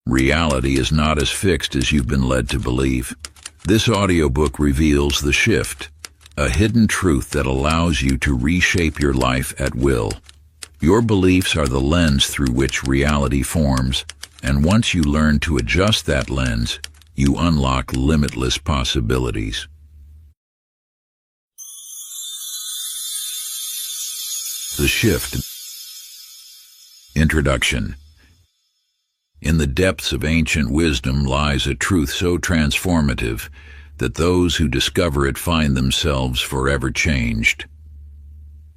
Reality is not as fixed as you've been led to believe. This audiobook reveals the shift, a hidden truth that allows you to reshape your life at will. Your beliefs are the lens through which reality forms, and once you learn to adjust that lens, you unlock limitless possibilities. The Shift. Introduction. In the depths of ancient wisdom lies a truth so transformative that those who discover it find themselves forever changed.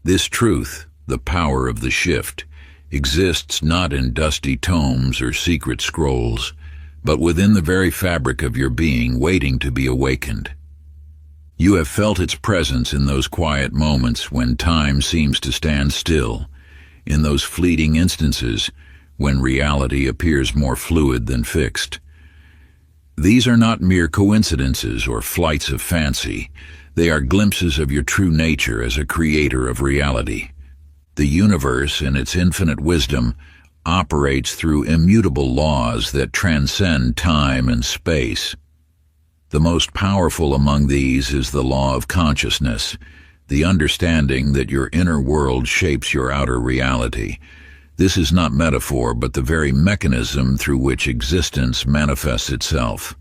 This truth, the power of the shift, exists not in dusty tomes or secret scrolls, but within the very fabric of your being, waiting to be awakened. You have felt its presence in those quiet moments when time seems to stand still, in those fleeting instances when reality appears more fluid than fixed. These are not mere coincidences or flights of fancy. They are glimpses of your true nature as a creator of reality. The universe, in its infinite wisdom, operates through immutable laws that transcend time and space. The most powerful among these is the law of consciousness, the understanding that your inner world shapes your outer reality. This is not metaphor, but the very mechanism through which existence manifests itself.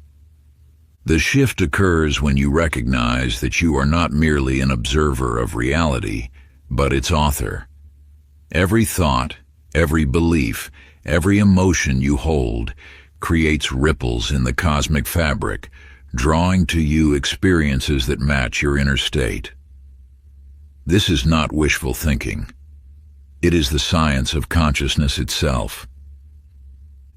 The shift occurs when you recognize that you are not merely an observer of reality, but its author. Every thought, every belief, every emotion you hold creates ripples in the cosmic fabric, drawing to you experiences that match your inner state. This is not wishful thinking. It is the science of consciousness itself.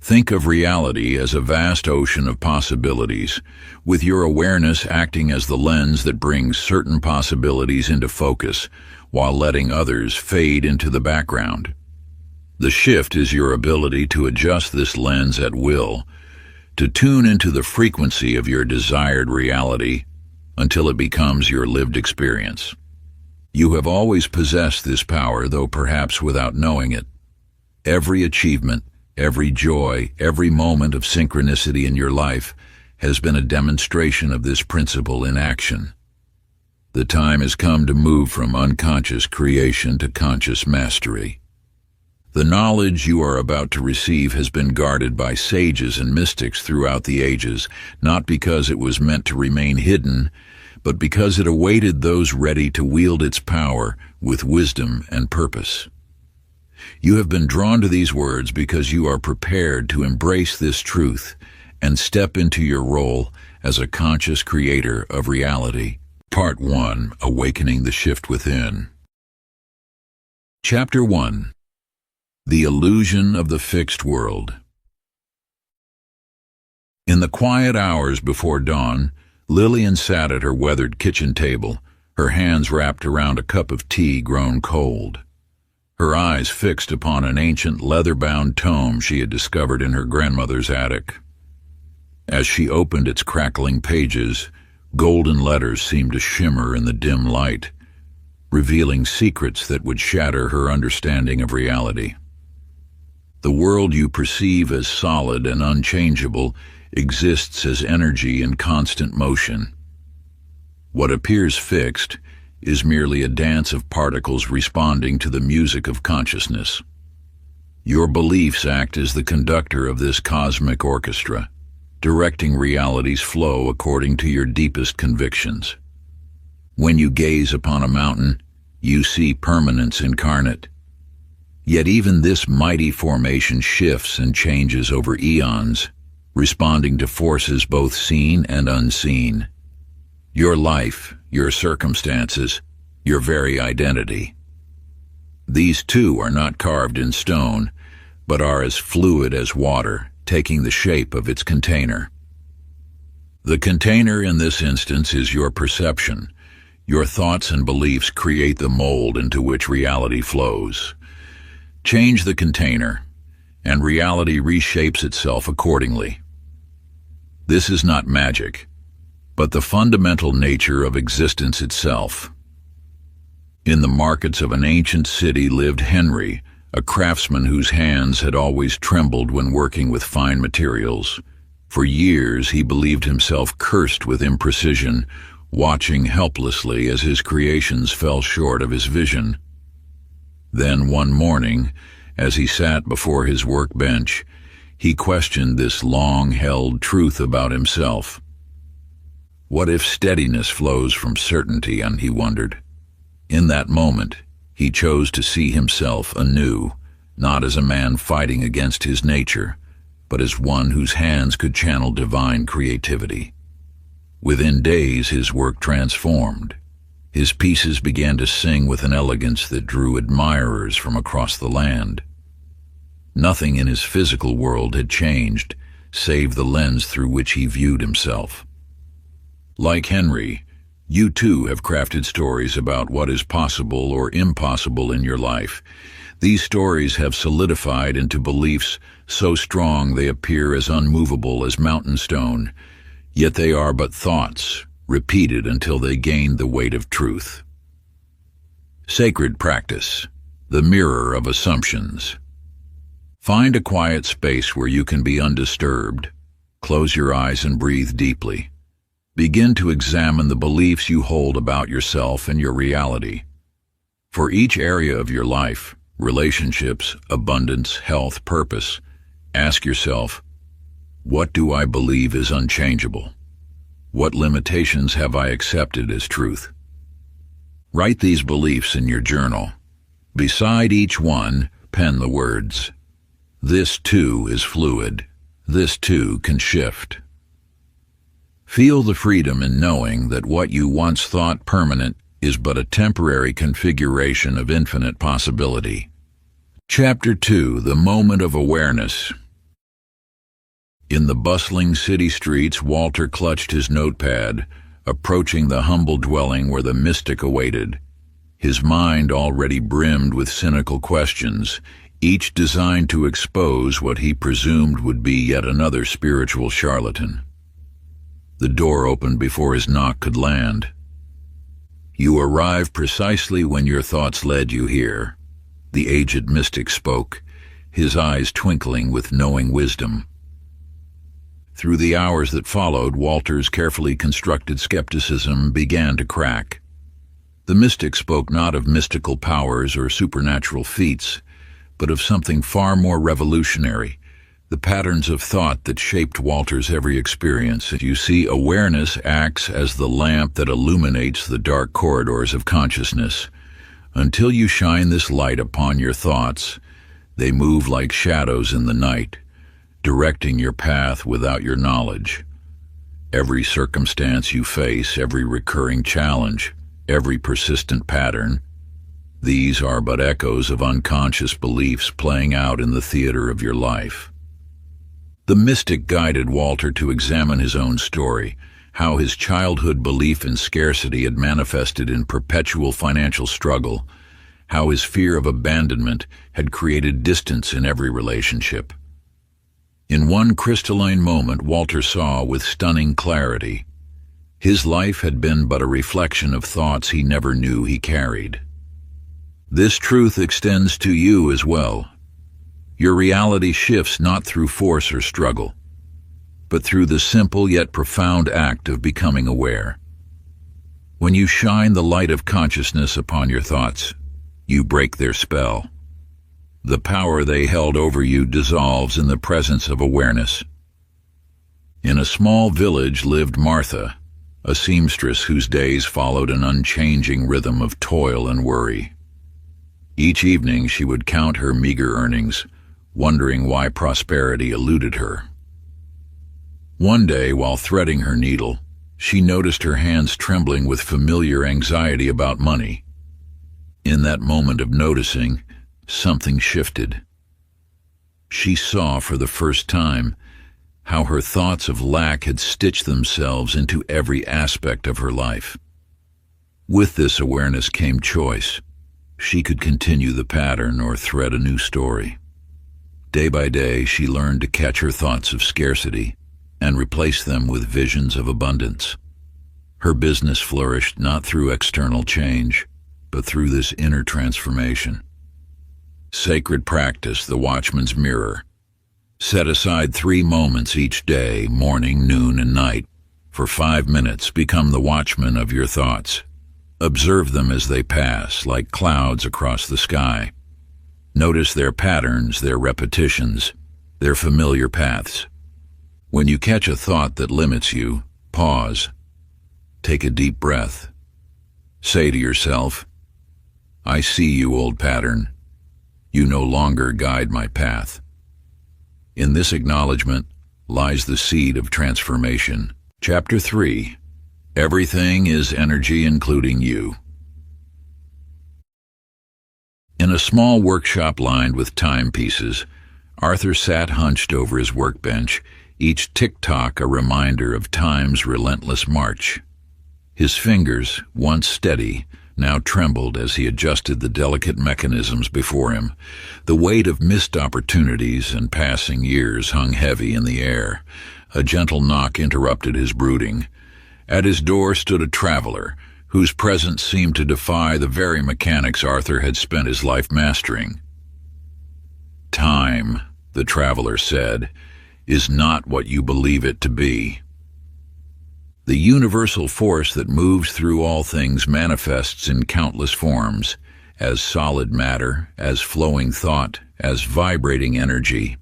Think of reality as a vast ocean of possibilities, with your awareness acting as the lens that brings certain possibilities into focus, while letting others fade into the background. The shift is your ability to adjust this lens at will, to tune into the frequency of your desired reality until it becomes your lived experience. You have always possessed this power, though perhaps without knowing it. Every achievement, every joy, every moment of synchronicity in your life has been a demonstration of this principle in action. The time has come to move from unconscious creation to conscious mastery. The knowledge you are about to receive has been guarded by sages and mystics throughout the ages, not because it was meant to remain hidden, but because it awaited those ready to wield its power with wisdom and purpose. You have been drawn to these words because you are prepared to embrace this truth and step into your role as a conscious creator of reality. Part 1. Awakening the Shift Within. Chapter 1. The Illusion of the Fixed World. In the quiet hours before dawn, Lillian sat at her weathered kitchen table, her hands wrapped around a cup of tea grown cold. Her eyes fixed upon an ancient leather-bound tome she had discovered in her grandmother's attic. As she opened its crackling pages, golden letters seemed to shimmer in the dim light, revealing secrets that would shatter her understanding of reality. The world you perceive as solid and unchangeable exists as energy in constant motion. What appears fixed is merely a dance of particles responding to the music of consciousness. Your beliefs act as the conductor of this cosmic orchestra, directing reality's flow according to your deepest convictions. When you gaze upon a mountain, you see permanence incarnate. Yet even this mighty formation shifts and changes over eons, responding to forces both seen and unseen. Your life, your circumstances, your very identity. These too are not carved in stone, but are as fluid as water, taking the shape of its container. The container in this instance is your perception. Your thoughts and beliefs create the mold into which reality flows. Change the container, and reality reshapes itself accordingly. This is not magic, but the fundamental nature of existence itself. In the markets of an ancient city lived Henry, a craftsman whose hands had always trembled when working with fine materials. For years he believed himself cursed with imprecision, watching helplessly as his creations fell short of his vision. Then one morning, as he sat before his workbench, he questioned this long-held truth about himself. What if steadiness flows from certainty, and he wondered. In that moment, he chose to see himself anew, not as a man fighting against his nature, but as one whose hands could channel divine creativity. Within days, his work transformed. His pieces began to sing with an elegance that drew admirers from across the land. Nothing in his physical world had changed, save the lens through which he viewed himself. Like Henry, you too have crafted stories about what is possible or impossible in your life. These stories have solidified into beliefs so strong they appear as unmovable as mountain stone, yet they are but thoughts, repeated until they gain the weight of truth. Sacred practice, the mirror of assumptions. Find a quiet space where you can be undisturbed. Close your eyes and breathe deeply. Begin to examine the beliefs you hold about yourself and your reality. For each area of your life, relationships, abundance, health, purpose, ask yourself, what do I believe is unchangeable? What limitations have I accepted as truth? Write these beliefs in your journal. Beside each one, pen the words, "This too is fluid. This too can shift." Feel the freedom in knowing that what you once thought permanent is but a temporary configuration of infinite possibility. Chapter 2: The Moment of Awareness. In the bustling city streets, Walter clutched his notepad, approaching the humble dwelling where the mystic awaited. His mind already brimmed with cynical questions, each designed to expose what he presumed would be yet another spiritual charlatan. The door opened before his knock could land. "You arrive precisely when your thoughts led you here," the aged mystic spoke, his eyes twinkling with knowing wisdom. Through the hours that followed, Walter's carefully constructed skepticism began to crack. The mystic spoke not of mystical powers or supernatural feats, but of something far more revolutionary, the patterns of thought that shaped Walter's every experience. You see, awareness acts as the lamp that illuminates the dark corridors of consciousness. Until you shine this light upon your thoughts, they move like shadows in the night, directing your path without your knowledge. Every circumstance you face, every recurring challenge, every persistent pattern, these are but echoes of unconscious beliefs playing out in the theater of your life. The mystic guided Walter to examine his own story, how his childhood belief in scarcity had manifested in perpetual financial struggle, how his fear of abandonment had created distance in every relationship. In one crystalline moment, Walter saw with stunning clarity. His life had been but a reflection of thoughts he never knew he carried. This truth extends to you as well. Your reality shifts not through force or struggle, but through the simple yet profound act of becoming aware. When you shine the light of consciousness upon your thoughts, you break their spell. The power they held over you dissolves in the presence of awareness. In a small village lived Martha, a seamstress whose days followed an unchanging rhythm of toil and worry. Each evening she would count her meager earnings, wondering why prosperity eluded her. One day, while threading her needle, she noticed her hands trembling with familiar anxiety about money. In that moment of noticing, something shifted. She saw for the first time how her thoughts of lack had stitched themselves into every aspect of her life. With this awareness came choice. She could continue the pattern or thread a new story. Day by day, she learned to catch her thoughts of scarcity and replace them with visions of abundance. Her business flourished not through external change, but through this inner transformation. Sacred practice, the watchman's mirror. Set aside 3 moments each day, morning, noon, and night. For 5 minutes, become the watchman of your thoughts. Observe them as they pass, like clouds across the sky. Notice their patterns, their repetitions, their familiar paths. When you catch a thought that limits you, pause. Take a deep breath. Say to yourself, I see you, old pattern. You no longer guide my path. In this acknowledgement lies the seed of transformation. Chapter 3. Everything is energy, including you. In a small workshop lined with timepieces, Arthur sat hunched over his workbench, each tick-tock a reminder of time's relentless march. His fingers, once steady, now trembled as he adjusted the delicate mechanisms before him. The weight of missed opportunities and passing years hung heavy in the air. A gentle knock interrupted his brooding. At his door stood a traveler, whose presence seemed to defy the very mechanics Arthur had spent his life mastering. Time, the traveler said, is not what you believe it to be. The universal force that moves through all things manifests in countless forms, as solid matter, as flowing thought, as vibrating energy.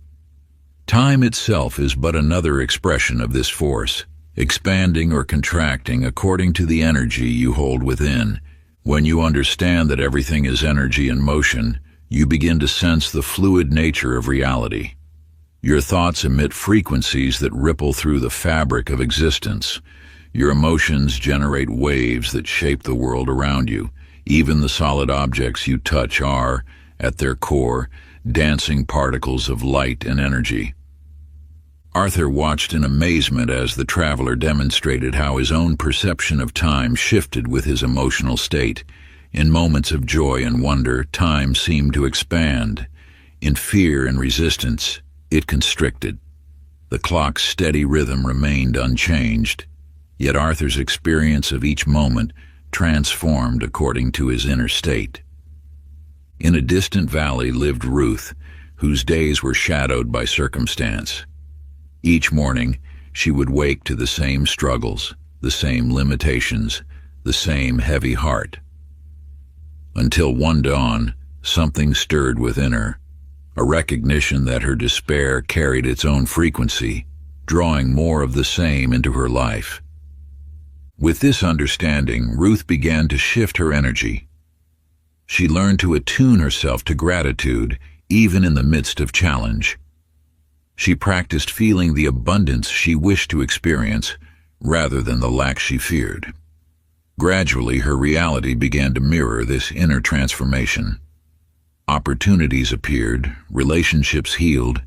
Time itself is but another expression of this force, expanding or contracting according to the energy you hold within. When you understand that everything is energy in motion, you begin to sense the fluid nature of reality. Your thoughts emit frequencies that ripple through the fabric of existence. Your emotions generate waves that shape the world around you. Even the solid objects you touch are, at their core, dancing particles of light and energy. Arthur watched in amazement as the traveler demonstrated how his own perception of time shifted with his emotional state. In moments of joy and wonder, time seemed to expand. In fear and resistance, it constricted. The clock's steady rhythm remained unchanged. Yet Arthur's experience of each moment transformed according to his inner state. In a distant valley lived Ruth, whose days were shadowed by circumstance. Each morning, she would wake to the same struggles, the same limitations, the same heavy heart. Until one dawn, something stirred within her, a recognition that her despair carried its own frequency, drawing more of the same into her life. With this understanding, Ruth began to shift her energy. She learned to attune herself to gratitude, even in the midst of challenge. She practiced feeling the abundance she wished to experience, rather than the lack she feared. Gradually, her reality began to mirror this inner transformation. Opportunities appeared, relationships healed,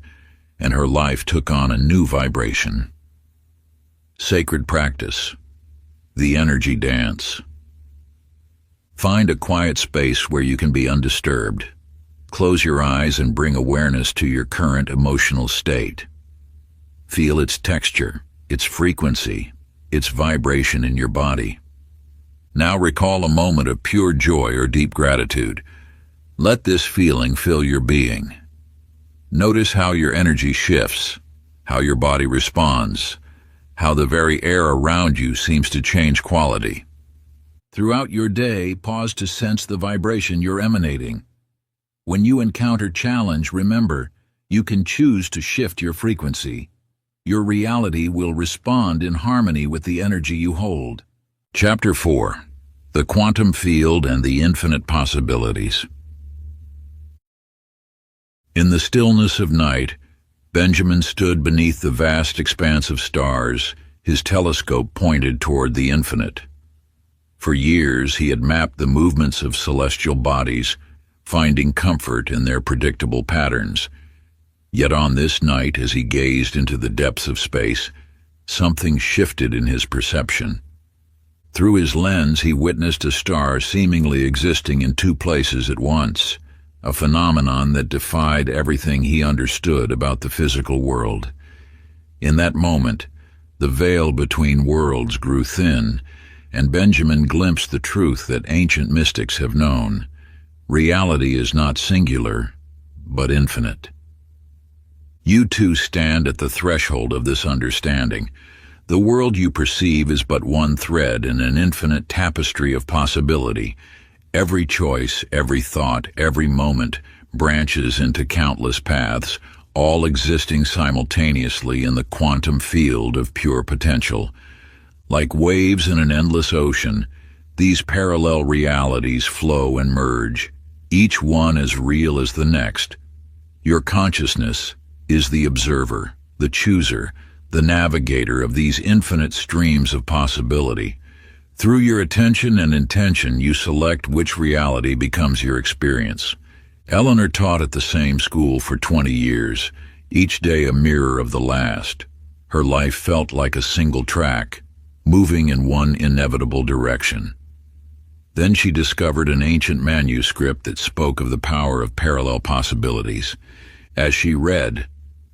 and her life took on a new vibration. Sacred practice. The energy dance. Find a quiet space where you can be undisturbed. Close your eyes and bring awareness to your current emotional state. Feel its texture, its frequency, its vibration in your body. Now recall a moment of pure joy or deep gratitude. Let this feeling fill your being. Notice how your energy shifts, how your body responds, how the very air around you seems to change quality. Throughout your day, pause to sense the vibration you're emanating. When you encounter challenge, remember, you can choose to shift your frequency. Your reality will respond in harmony with the energy you hold. Chapter 4. The Quantum Field and the Infinite Possibilities. In the stillness of night, Benjamin stood beneath the vast expanse of stars, his telescope pointed toward the infinite. For years he had mapped the movements of celestial bodies, finding comfort in their predictable patterns. Yet on this night, as he gazed into the depths of space, something shifted in his perception. Through his lens, he witnessed a star seemingly existing in 2 places at once, a phenomenon that defied everything he understood about the physical world. In that moment, the veil between worlds grew thin, and Benjamin glimpsed the truth that ancient mystics have known. Reality is not singular, but infinite. You too stand at the threshold of this understanding. The world you perceive is but one thread in an infinite tapestry of possibility. Every choice, every thought, every moment branches into countless paths, all existing simultaneously in the quantum field of pure potential. Like waves in an endless ocean, these parallel realities flow and merge, each one as real as the next. Your consciousness is the observer, the chooser, the navigator of these infinite streams of possibility. Through your attention and intention, you select which reality becomes your experience. Eleanor taught at the same school for 20 years, each day a mirror of the last. Her life felt like a single track, moving in one inevitable direction. Then she discovered an ancient manuscript that spoke of the power of parallel possibilities. As she read,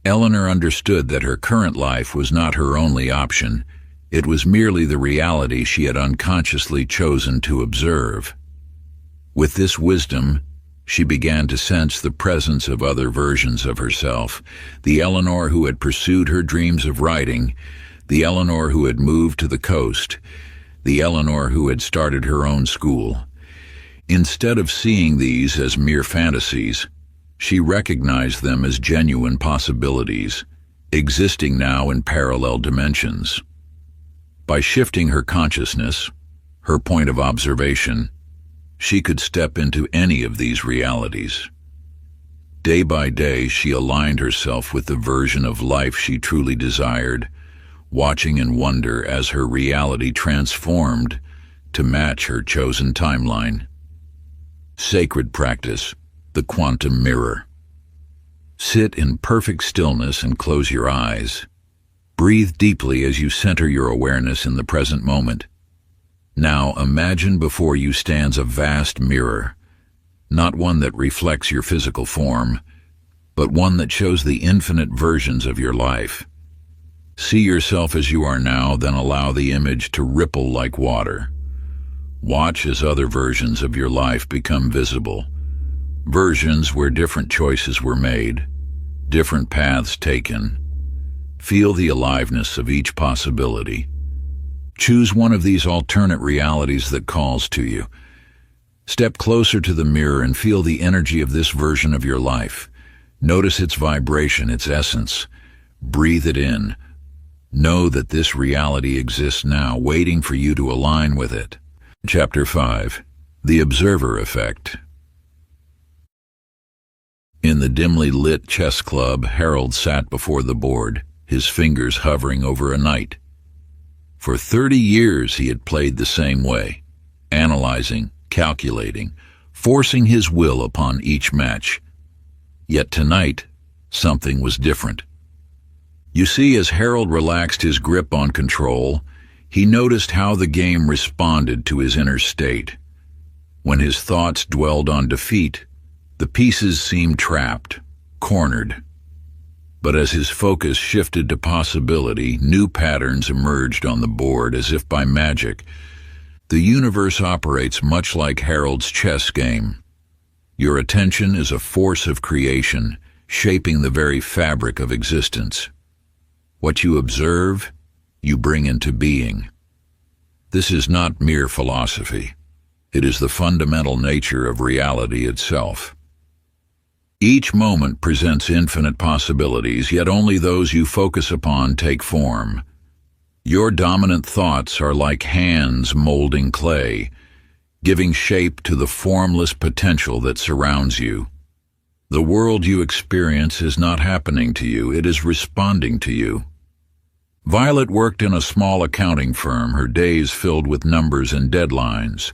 Eleanor understood that her current life was not her only option. It was merely the reality she had unconsciously chosen to observe. With this wisdom, she began to sense the presence of other versions of herself, the Eleanor who had pursued her dreams of writing, the Eleanor who had moved to the coast, the Eleanor who had started her own school. Instead of seeing these as mere fantasies, she recognized them as genuine possibilities, existing now in parallel dimensions. By shifting her consciousness, her point of observation, she could step into any of these realities. Day by day, she aligned herself with the version of life she truly desired, watching in wonder as her reality transformed to match her chosen timeline. Sacred practice, the quantum mirror. Sit in perfect stillness and close your eyes. Breathe deeply as you center your awareness in the present moment. Now imagine before you stands a vast mirror, not one that reflects your physical form, but one that shows the infinite versions of your life. See yourself as you are now, then allow the image to ripple like water. Watch as other versions of your life become visible. Versions where different choices were made, different paths taken. Feel the aliveness of each possibility. Choose one of these alternate realities that calls to you. Step closer to the mirror and feel the energy of this version of your life. Notice its vibration, its essence. Breathe it in. Know that this reality exists now, waiting for you to align with it. Chapter 5. The Observer Effect. In the dimly lit chess club, Harold sat before the board, his fingers hovering over a knight. For 30 years he had played the same way, analyzing, calculating, forcing his will upon each match. Yet tonight, something was different. You see, as Harold relaxed his grip on control, he noticed how the game responded to his inner state. When his thoughts dwelled on defeat, the pieces seemed trapped, cornered. But as his focus shifted to possibility, new patterns emerged on the board as if by magic. The universe operates much like Harold's chess game. Your attention is a force of creation, shaping the very fabric of existence. What you observe, you bring into being. This is not mere philosophy. It is the fundamental nature of reality itself. Each moment presents infinite possibilities, yet only those you focus upon take form. Your dominant thoughts are like hands molding clay, giving shape to the formless potential that surrounds you. The world you experience is not happening to you, it is responding to you. Violet worked in a small accounting firm, her days filled with numbers and deadlines.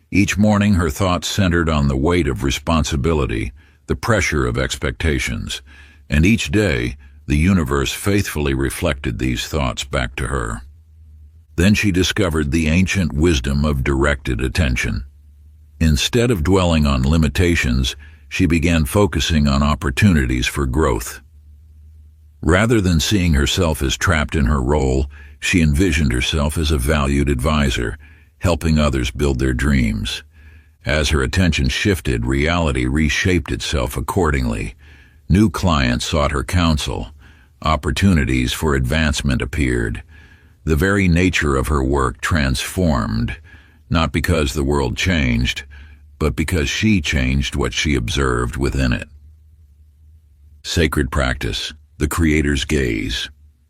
Each morning her thoughts centered on the weight of responsibility, the pressure of expectations, and each day the universe faithfully reflected these thoughts back to her. Then she discovered the ancient wisdom of directed attention. Instead of dwelling on limitations, she began focusing on opportunities for growth. Rather than seeing herself as trapped in her role, she envisioned herself as a valued advisor, helping others build their dreams. As her attention shifted, reality reshaped itself accordingly. New clients sought her counsel. Opportunities for advancement appeared. The very nature of her work transformed, not because the world changed, but because she changed what she observed within it. Sacred practice, the Creator's gaze.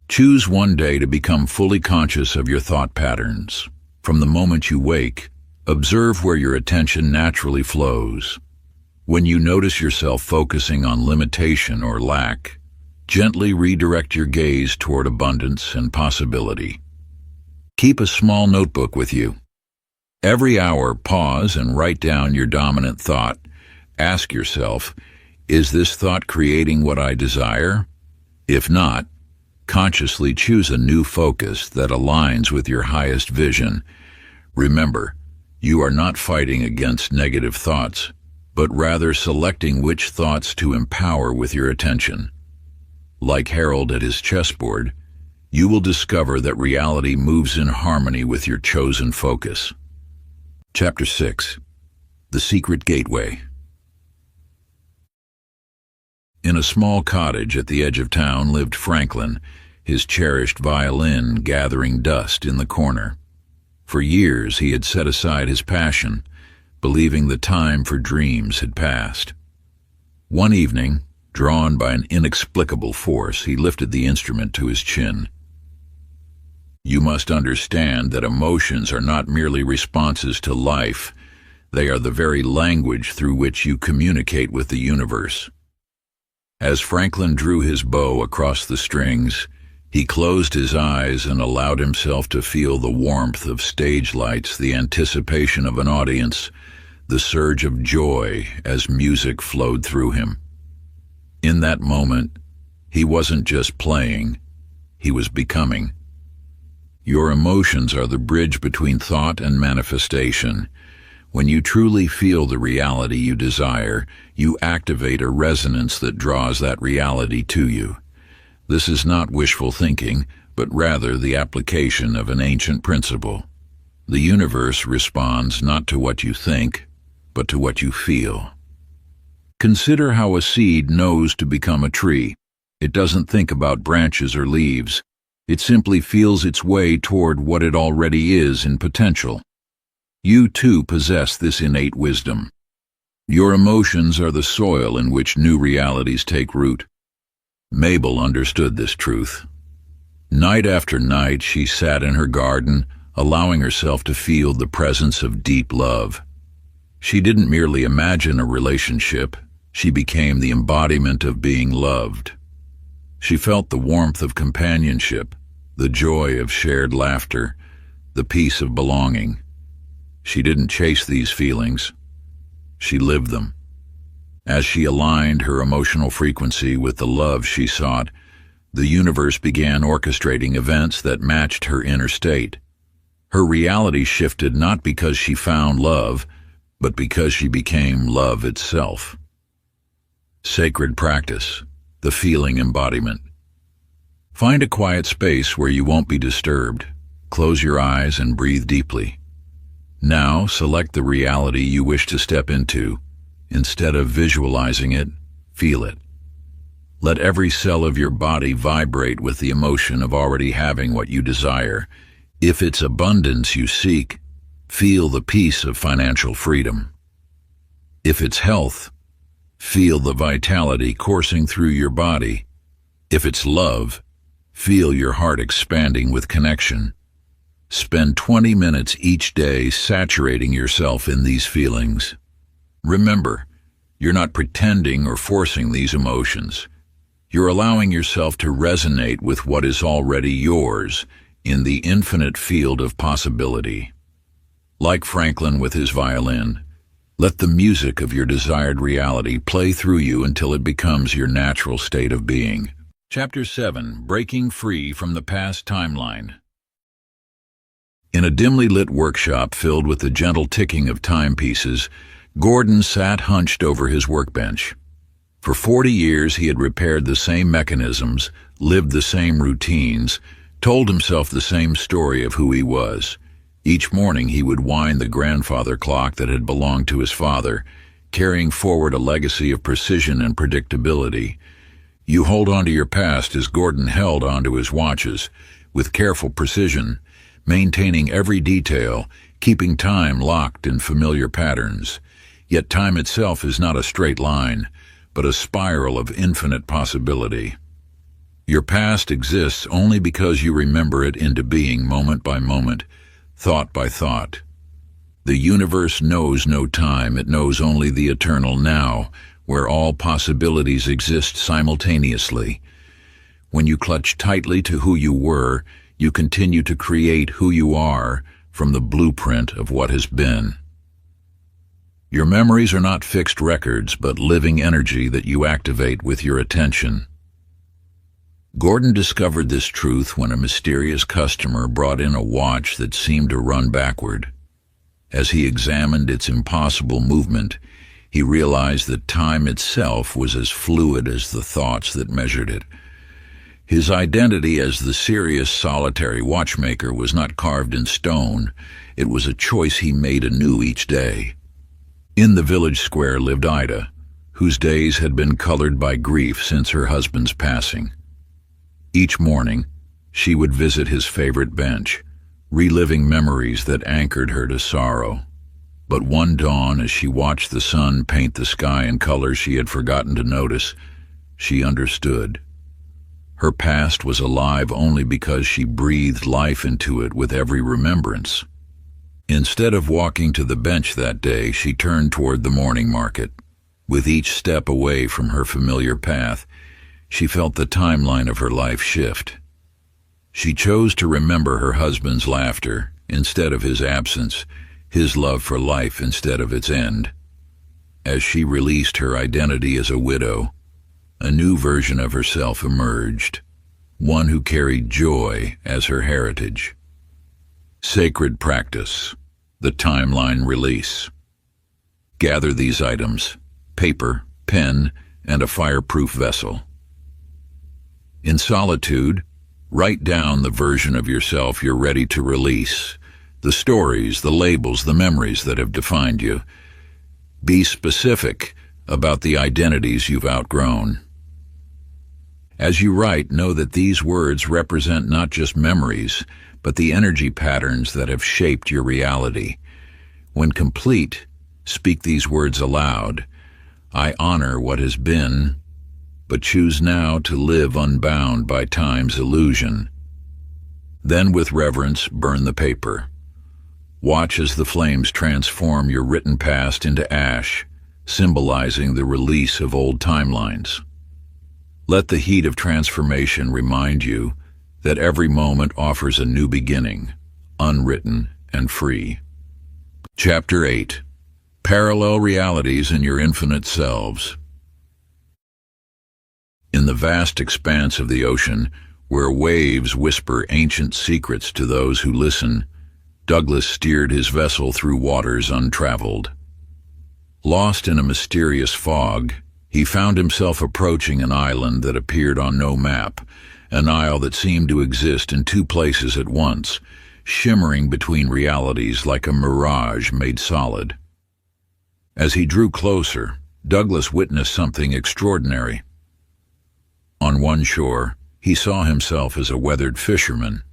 Choose one day to become fully conscious of your thought patterns. From the moment you wake, observe where your attention naturally flows. When you notice yourself focusing on limitation or lack, gently redirect your gaze toward abundance and possibility. Keep a small notebook with you. Every hour, pause and write down your dominant thought. Ask yourself, is this thought creating what I desire? If not, consciously choose a new focus that aligns with your highest vision. Remember, you are not fighting against negative thoughts, but rather selecting which thoughts to empower with your attention. Like Harold at his chessboard, you will discover that reality moves in harmony with your chosen focus. Chapter 6. The Secret Gateway. In a small cottage at the edge of town lived Franklin, his cherished violin gathering dust in the corner. For years he had set aside his passion, believing the time for dreams had passed. One evening, drawn by an inexplicable force, he lifted the instrument to his chin. You must understand that emotions are not merely responses to life. They are the very language through which you communicate with the universe. As Franklin drew his bow across the strings, he closed his eyes and allowed himself to feel the warmth of stage lights, the anticipation of an audience, the surge of joy as music flowed through him. In that moment, he wasn't just playing, he was becoming. Your emotions are the bridge between thought and manifestation. When you truly feel the reality you desire, you activate a resonance that draws that reality to you. This is not wishful thinking, but rather the application of an ancient principle. The universe responds not to what you think, but to what you feel. Consider how a seed knows to become a tree. It doesn't think about branches or leaves. It simply feels its way toward what it already is in potential. You too possess this innate wisdom. Your emotions are the soil in which new realities take root. Mabel understood this truth. Night after night she sat in her garden, allowing herself to feel the presence of deep love. She didn't merely imagine a relationship, she became the embodiment of being loved. She felt the warmth of companionship, the joy of shared laughter, the peace of belonging. She didn't chase these feelings, she lived them. As she aligned her emotional frequency with the love she sought, the universe began orchestrating events that matched her inner state. Her reality shifted not because she found love, but because she became love itself. Sacred practice, the feeling embodiment. Find a quiet space where you won't be disturbed. Close your eyes and breathe deeply. Now select the reality you wish to step into. Instead of visualizing it, feel it. Let every cell of your body vibrate with the emotion of already having what you desire. If it's abundance you seek, feel the peace of financial freedom. If it's health, feel the vitality coursing through your body. If it's love, feel your heart expanding with connection. Spend 20 minutes each day saturating yourself in these feelings. Remember, you're not pretending or forcing these emotions. You're allowing yourself to resonate with what is already yours in the infinite field of possibility. Like Franklin with his violin, let the music of your desired reality play through you until it becomes your natural state of being. Chapter 7. Breaking Free from the Past Timeline. In a dimly lit workshop filled with the gentle ticking of timepieces, Gordon sat hunched over his workbench. For 40 years he had repaired the same mechanisms, lived the same routines, told himself the same story of who he was. Each morning he would wind the grandfather clock that had belonged to his father, carrying forward a legacy of precision and predictability. You hold on to your past as Gordon held onto his watches, with careful precision, maintaining every detail, keeping time locked in familiar patterns. Yet time itself is not a straight line, but a spiral of infinite possibility. Your past exists only because you remember it into being moment by moment, thought by thought. The universe knows no time, it knows only the eternal now, where all possibilities exist simultaneously. When you clutch tightly to who you were, you continue to create who you are from the blueprint of what has been. Your memories are not fixed records, but living energy that you activate with your attention. Gordon discovered this truth when a mysterious customer brought in a watch that seemed to run backward. As he examined its impossible movement, he realized that time itself was as fluid as the thoughts that measured it. His identity as the serious, solitary watchmaker was not carved in stone. It was a choice he made anew each day. In the village square lived Ida, whose days had been colored by grief since her husband's passing. Each morning, she would visit his favorite bench, reliving memories that anchored her to sorrow. But one dawn, as she watched the sun paint the sky in colors she had forgotten to notice, she understood. Her past was alive only because she breathed life into it with every remembrance. Instead of walking to the bench that day, she turned toward the morning market. With each step away from her familiar path, she felt the timeline of her life shift. She chose to remember her husband's laughter instead of his absence, his love for life instead of its end. As she released her identity as a widow, a new version of herself emerged, one who carried joy as her heritage. Sacred practice, the timeline release. Gather these items: paper, pen, and a fireproof vessel. In solitude, write down the version of yourself you're ready to release, the stories, the labels, the memories that have defined you. Be specific about the identities you've outgrown. As you write, know that these words represent not just memories, but the energy patterns that have shaped your reality. When complete, speak these words aloud. I honor what has been, but choose now to live unbound by time's illusion. Then with reverence, burn the paper. Watch as the flames transform your written past into ash, symbolizing the release of old timelines. Let the heat of transformation remind you that every moment offers a new beginning, unwritten and free. Chapter 8. Parallel Realities in Your Infinite Selves. In the vast expanse of the ocean, where waves whisper ancient secrets to those who listen, Douglas steered his vessel through waters untraveled. Lost in a mysterious fog, he found himself approaching an island that appeared on no map, an isle that seemed to exist in two places at once, shimmering between realities like a mirage made solid. As he drew closer, Douglas witnessed something extraordinary. On one shore, he saw himself as a weathered fisherman,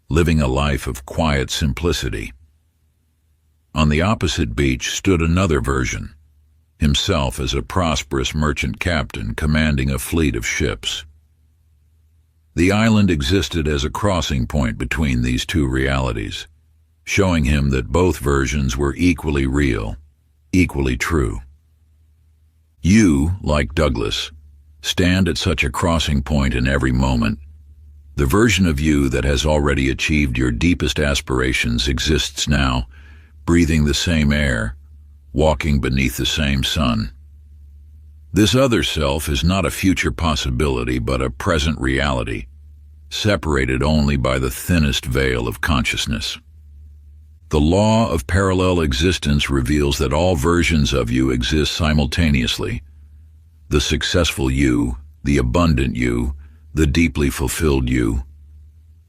living a life of quiet simplicity. On the opposite beach stood another version, himself as a prosperous merchant captain commanding a fleet of ships. The island existed as a crossing point between these two realities, showing him that both versions were equally real, equally true. You, like Douglas, stand at such a crossing point in every moment. The version of you that has already achieved your deepest aspirations exists now, breathing the same air, walking beneath the same sun. This other self is not a future possibility, but a present reality, separated only by the thinnest veil of consciousness. The law of parallel existence reveals that all versions of you exist simultaneously. The successful you, the abundant you, the deeply fulfilled you.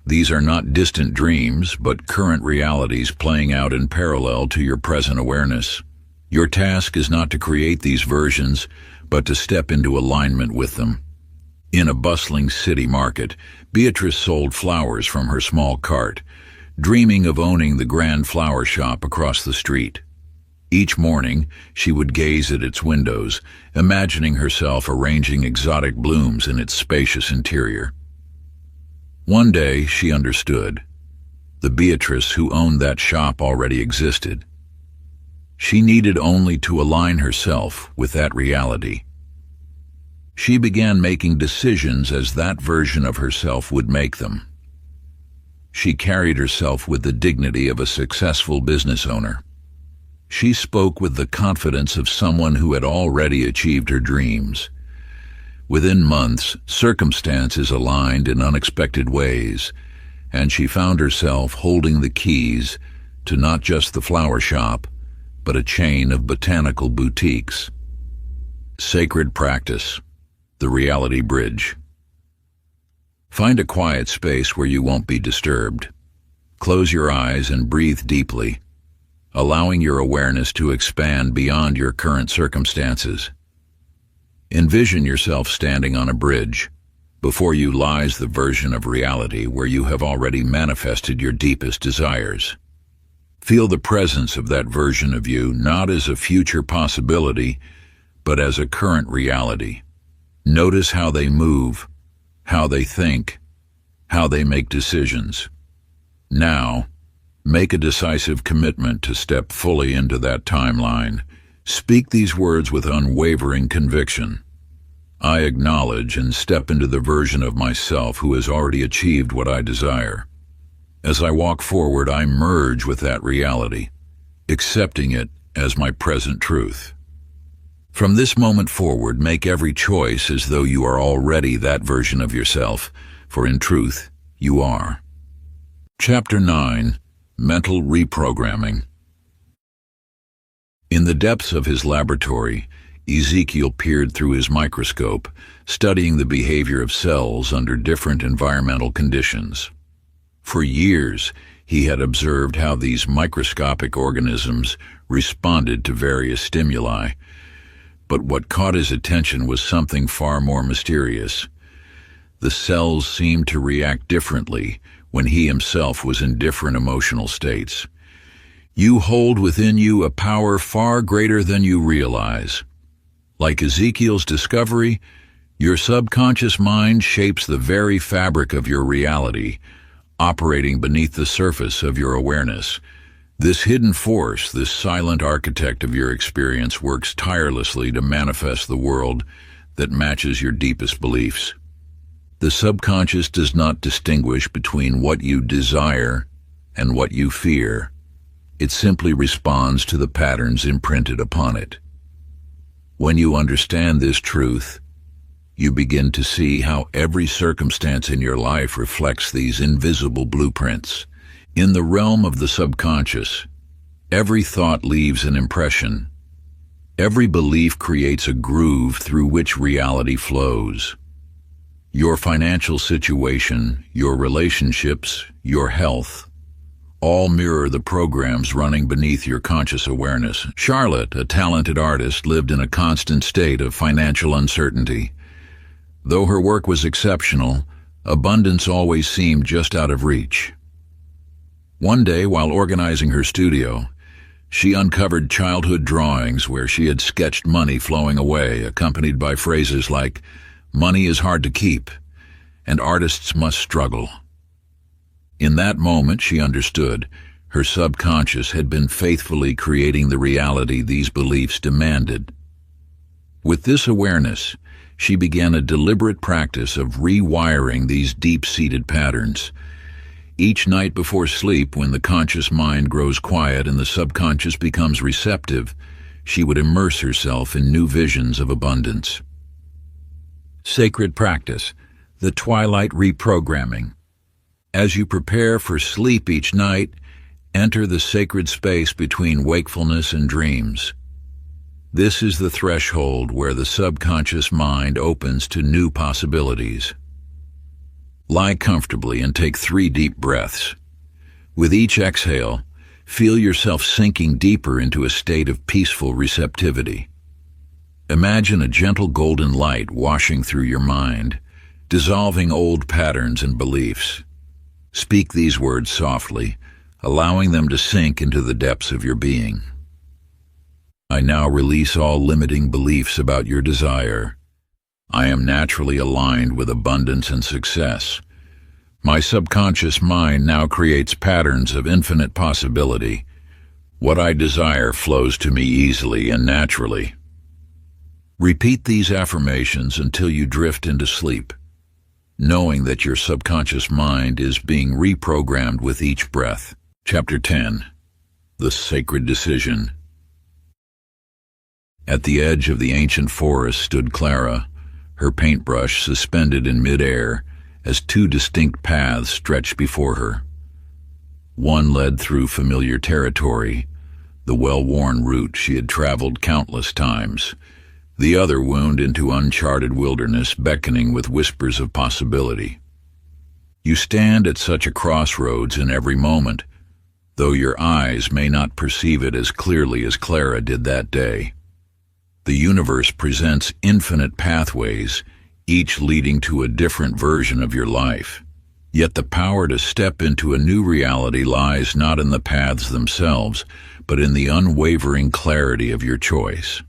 These are not distant dreams, but current realities playing out in parallel to your present awareness. Your task is not to create these versions, but to step into alignment with them. In a bustling city market, Beatrice sold flowers from her small cart, dreaming of owning the grand flower shop across the street. Each morning, she would gaze at its windows, imagining herself arranging exotic blooms in its spacious interior. One day, she understood. The Beatrice who owned that shop already existed. She needed only to align herself with that reality. She began making decisions as that version of herself would make them. She carried herself with the dignity of a successful business owner. She spoke with the confidence of someone who had already achieved her dreams. Within months, circumstances aligned in unexpected ways, and she found herself holding the keys to not just the flower shop, but a chain of botanical boutiques. Sacred practice. The reality bridge. Find a quiet space where you won't be disturbed. Close your eyes and breathe deeply, allowing your awareness to expand beyond your current circumstances. Envision yourself standing on a bridge. Before you lies the version of reality where you have already manifested your deepest desires. Feel the presence of that version of you not as a future possibility, but as a current reality. Notice how they move, how they think, how they make decisions. Now, make a decisive commitment to step fully into that timeline. Speak these words with unwavering conviction. I acknowledge and step into the version of myself who has already achieved what I desire. As I walk forward, I merge with that reality, accepting it as my present truth. From this moment forward, make every choice as though you are already that version of yourself, for in truth, you are. Chapter 9. Mental Reprogramming. In the depths of his laboratory, Ezekiel peered through his microscope, studying the behavior of cells under different environmental conditions. For years, he had observed how these microscopic organisms responded to various stimuli. But what caught his attention was something far more mysterious. The cells seemed to react differently when he himself was in different emotional states. You hold within you a power far greater than you realize. Like Ezekiel's discovery, your subconscious mind shapes the very fabric of your reality, operating beneath the surface of your awareness. This hidden force, this silent architect of your experience, works tirelessly to manifest the world that matches your deepest beliefs. The subconscious does not distinguish between what you desire and what you fear. It simply responds to the patterns imprinted upon it. When you understand this truth, you begin to see how every circumstance in your life reflects these invisible blueprints. In the realm of the subconscious, every thought leaves an impression. Every belief creates a groove through which reality flows. Your financial situation, your relationships, your health, all mirror the programs running beneath your conscious awareness. Charlotte, a talented artist, lived in a constant state of financial uncertainty. Though her work was exceptional, abundance always seemed just out of reach. One day, while organizing her studio, she uncovered childhood drawings where she had sketched money flowing away, accompanied by phrases like, "Money is hard to keep," and "artists must struggle." In that moment, she understood her subconscious had been faithfully creating the reality these beliefs demanded. With this awareness, she began a deliberate practice of rewiring these deep-seated patterns. Each night before sleep, when the conscious mind grows quiet and the subconscious becomes receptive, she would immerse herself in new visions of abundance. Sacred practice, the twilight reprogramming. As you prepare for sleep each night, enter the sacred space between wakefulness and dreams. This is the threshold where the subconscious mind opens to new possibilities. Lie comfortably and take 3 deep breaths. With each exhale, feel yourself sinking deeper into a state of peaceful receptivity. Imagine a gentle golden light washing through your mind, dissolving old patterns and beliefs. Speak these words softly, allowing them to sink into the depths of your being. I now release all limiting beliefs about your desire. I am naturally aligned with abundance and success. My subconscious mind now creates patterns of infinite possibility. What I desire flows to me easily and naturally. Repeat these affirmations until you drift into sleep, knowing that your subconscious mind is being reprogrammed with each breath. Chapter 10. The Sacred Decision. At the edge of the ancient forest stood Clara, her paintbrush suspended in mid-air as two distinct paths stretched before her. One led through familiar territory, the well-worn route she had traveled countless times. The other wound into uncharted wilderness, beckoning with whispers of possibility. You stand at such a crossroads in every moment, though your eyes may not perceive it as clearly as Clara did that day. The universe presents infinite pathways, each leading to a different version of your life. Yet the power to step into a new reality lies not in the paths themselves, but in the unwavering clarity of your choice.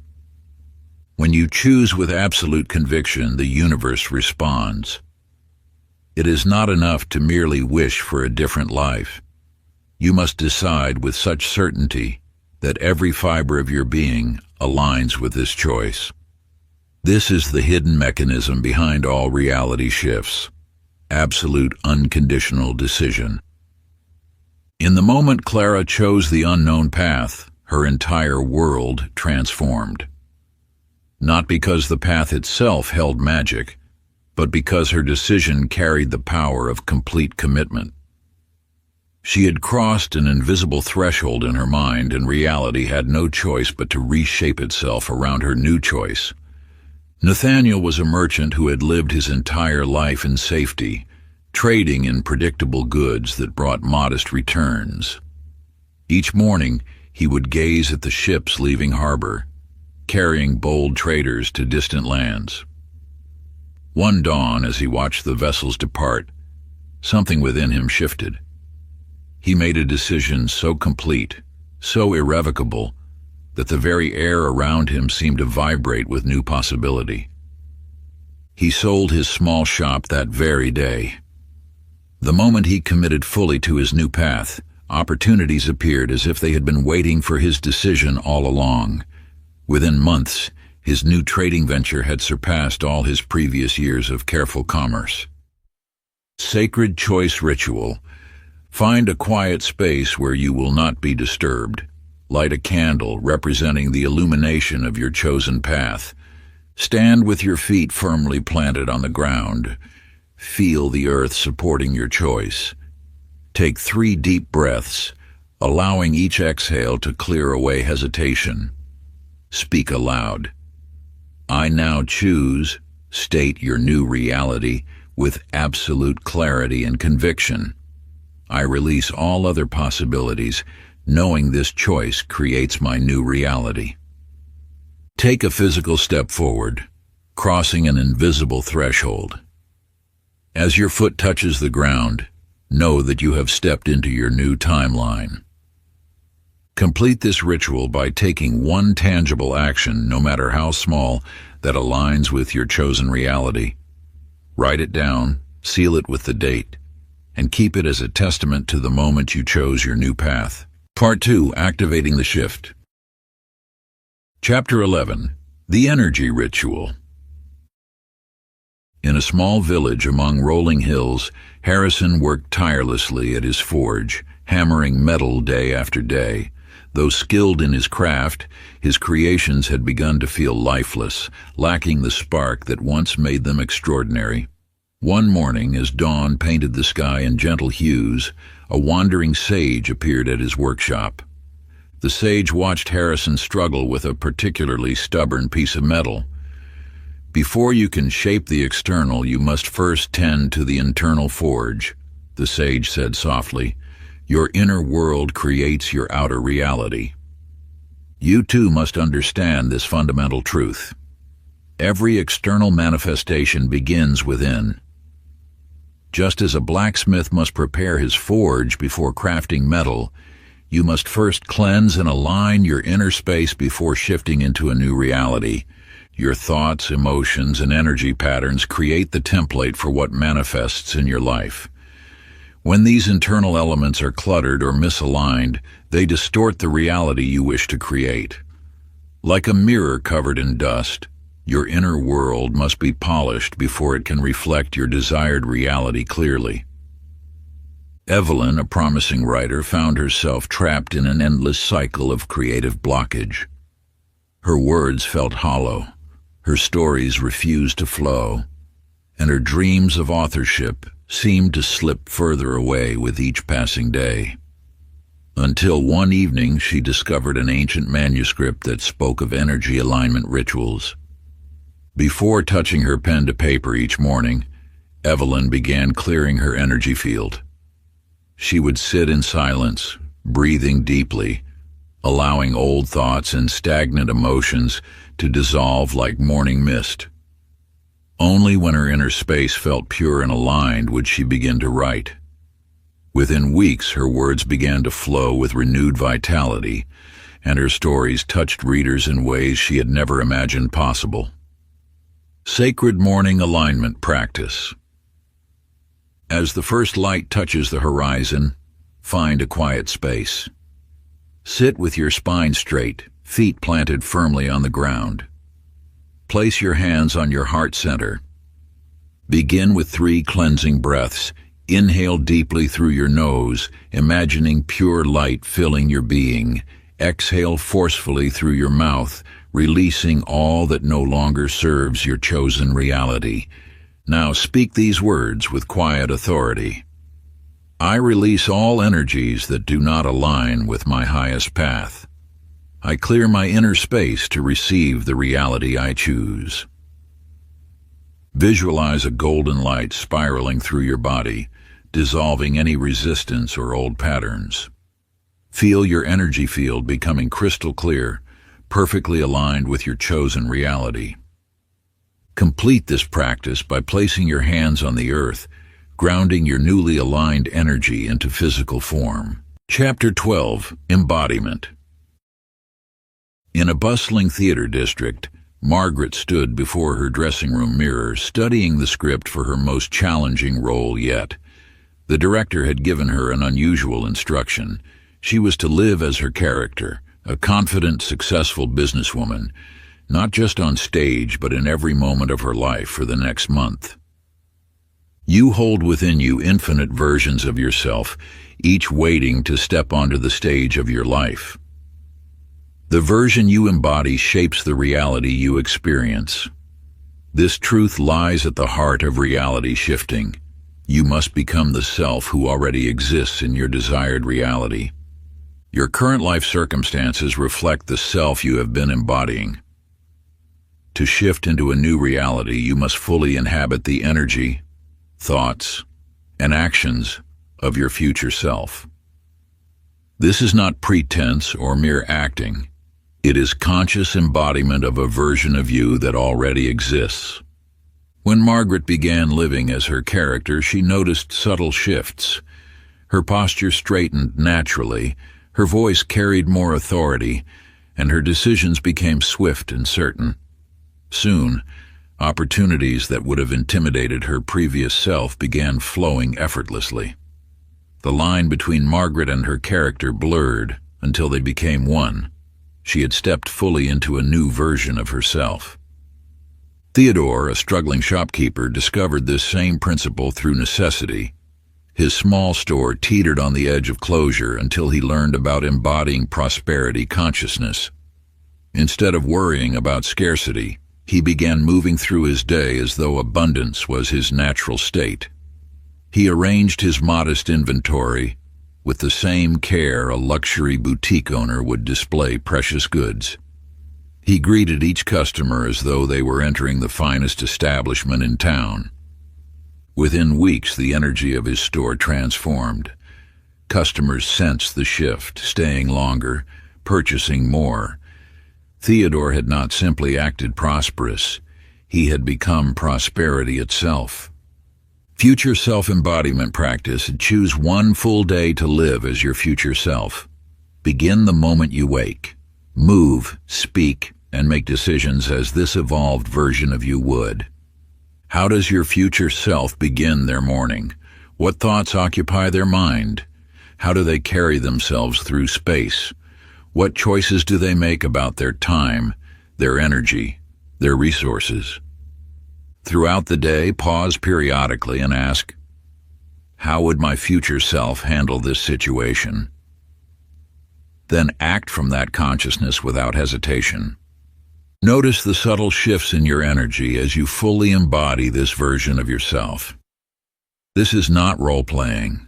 When you choose with absolute conviction, the universe responds. It is not enough to merely wish for a different life. You must decide with such certainty that every fiber of your being aligns with this choice. This is the hidden mechanism behind all reality shifts. Absolute unconditional decision. In the moment Clara chose the unknown path, her entire world transformed. Not because the path itself held magic, but because her decision carried the power of complete commitment. She had crossed an invisible threshold in her mind, and reality had no choice but to reshape itself around her new choice. Nathaniel was a merchant who had lived his entire life in safety, trading in predictable goods that brought modest returns. Each morning, he would gaze at the ships leaving harbor, carrying bold traders to distant lands. One dawn, as he watched the vessels depart, something within him shifted. He made a decision so complete, so irrevocable, that the very air around him seemed to vibrate with new possibility. He sold his small shop that very day. The moment he committed fully to his new path, opportunities appeared as if they had been waiting for his decision all along. Within months, his new trading venture had surpassed all his previous years of careful commerce. Sacred choice ritual. Find a quiet space where you will not be disturbed. Light a candle representing the illumination of your chosen path. Stand with your feet firmly planted on the ground. Feel the earth supporting your choice. Take 3 deep breaths, allowing each exhale to clear away hesitation. Speak aloud. I now choose. State your new reality with absolute clarity and conviction. I release all other possibilities, knowing this choice creates my new reality. Take a physical step forward, crossing an invisible threshold. As your foot touches the ground, know that you have stepped into your new timeline. Complete this ritual by taking one tangible action, no matter how small, that aligns with your chosen reality. Write it down, seal it with the date, and keep it as a testament to the moment you chose your new path. Part 2. Activating the Shift. Chapter 11. The Energy Ritual. In a small village among rolling hills, Harrison worked tirelessly at his forge, hammering metal day after day. Though skilled in his craft, his creations had begun to feel lifeless, lacking the spark that once made them extraordinary. One morning, as dawn painted the sky in gentle hues, a wandering sage appeared at his workshop. The sage watched Harrison struggle with a particularly stubborn piece of metal. Before you can shape the external, you must first tend to the internal forge, the sage said softly. Your inner world creates your outer reality. You too must understand this fundamental truth. Every external manifestation begins within. Just as a blacksmith must prepare his forge before crafting metal, you must first cleanse and align your inner space before shifting into a new reality. Your thoughts, emotions, and energy patterns create the template for what manifests in your life. When these internal elements are cluttered or misaligned, they distort the reality you wish to create. Like a mirror covered in dust, your inner world must be polished before it can reflect your desired reality clearly. Evelyn, a promising writer, found herself trapped in an endless cycle of creative blockage. Her words felt hollow, her stories refused to flow, and her dreams of authorship seemed to slip further away with each passing day. Until one evening she discovered an ancient manuscript that spoke of energy alignment rituals. Before touching her pen to paper each morning, Evelyn began clearing her energy field. She would sit in silence, breathing deeply, allowing old thoughts and stagnant emotions to dissolve like morning mist. Only when her inner space felt pure and aligned would she begin to write. Within weeks, her words began to flow with renewed vitality, and her stories touched readers in ways she had never imagined possible. Sacred Morning Alignment Practice. As the first light touches the horizon, find a quiet space. Sit with your spine straight, feet planted firmly on the ground. Place your hands on your heart center. Begin with 3 cleansing breaths. Inhale deeply through your nose, imagining pure light filling your being. Exhale forcefully through your mouth, releasing all that no longer serves your chosen reality. Now speak these words with quiet authority. I release all energies that do not align with my highest path. I clear my inner space to receive the reality I choose. Visualize a golden light spiraling through your body, dissolving any resistance or old patterns. Feel your energy field becoming crystal clear, perfectly aligned with your chosen reality. Complete this practice by placing your hands on the earth, grounding your newly aligned energy into physical form. Chapter 12. Embodiment. In a bustling theater district, Margaret stood before her dressing room mirror, studying the script for her most challenging role yet. The director had given her an unusual instruction. She was to live as her character, a confident, successful businesswoman, not just on stage but in every moment of her life for the next month. You hold within you infinite versions of yourself, each waiting to step onto the stage of your life. The version you embody shapes the reality you experience. This truth lies at the heart of reality shifting. You must become the self who already exists in your desired reality. Your current life circumstances reflect the self you have been embodying. To shift into a new reality, you must fully inhabit the energy, thoughts, and actions of your future self. This is not pretense or mere acting. It is conscious embodiment of a version of you that already exists. When Margaret began living as her character, she noticed subtle shifts. Her posture straightened naturally, her voice carried more authority, and her decisions became swift and certain. Soon, opportunities that would have intimidated her previous self began flowing effortlessly. The line between Margaret and her character blurred until they became one. She had stepped fully into a new version of herself. Theodore, a struggling shopkeeper, discovered this same principle through necessity. His small store teetered on the edge of closure until he learned about embodying prosperity consciousness. Instead of worrying about scarcity, he began moving through his day as though abundance was his natural state. He arranged his modest inventory with the same care a luxury boutique owner would display precious goods. He greeted each customer as though they were entering the finest establishment in town. Within weeks, the energy of his store transformed. Customers sensed the shift, staying longer, purchasing more. Theodore had not simply acted prosperous, he had become prosperity itself. Future self-embodiment practice. Choose one full day to live as your future self. Begin the moment you wake. Move, speak, and make decisions as this evolved version of you would. How does your future self begin their morning? What thoughts occupy their mind? How do they carry themselves through space? What choices do they make about their time, their energy, their resources? Throughout the day, pause periodically and ask, how would my future self handle this situation? Then act from that consciousness without hesitation. Notice the subtle shifts in your energy as you fully embody this version of yourself. This is not role-playing.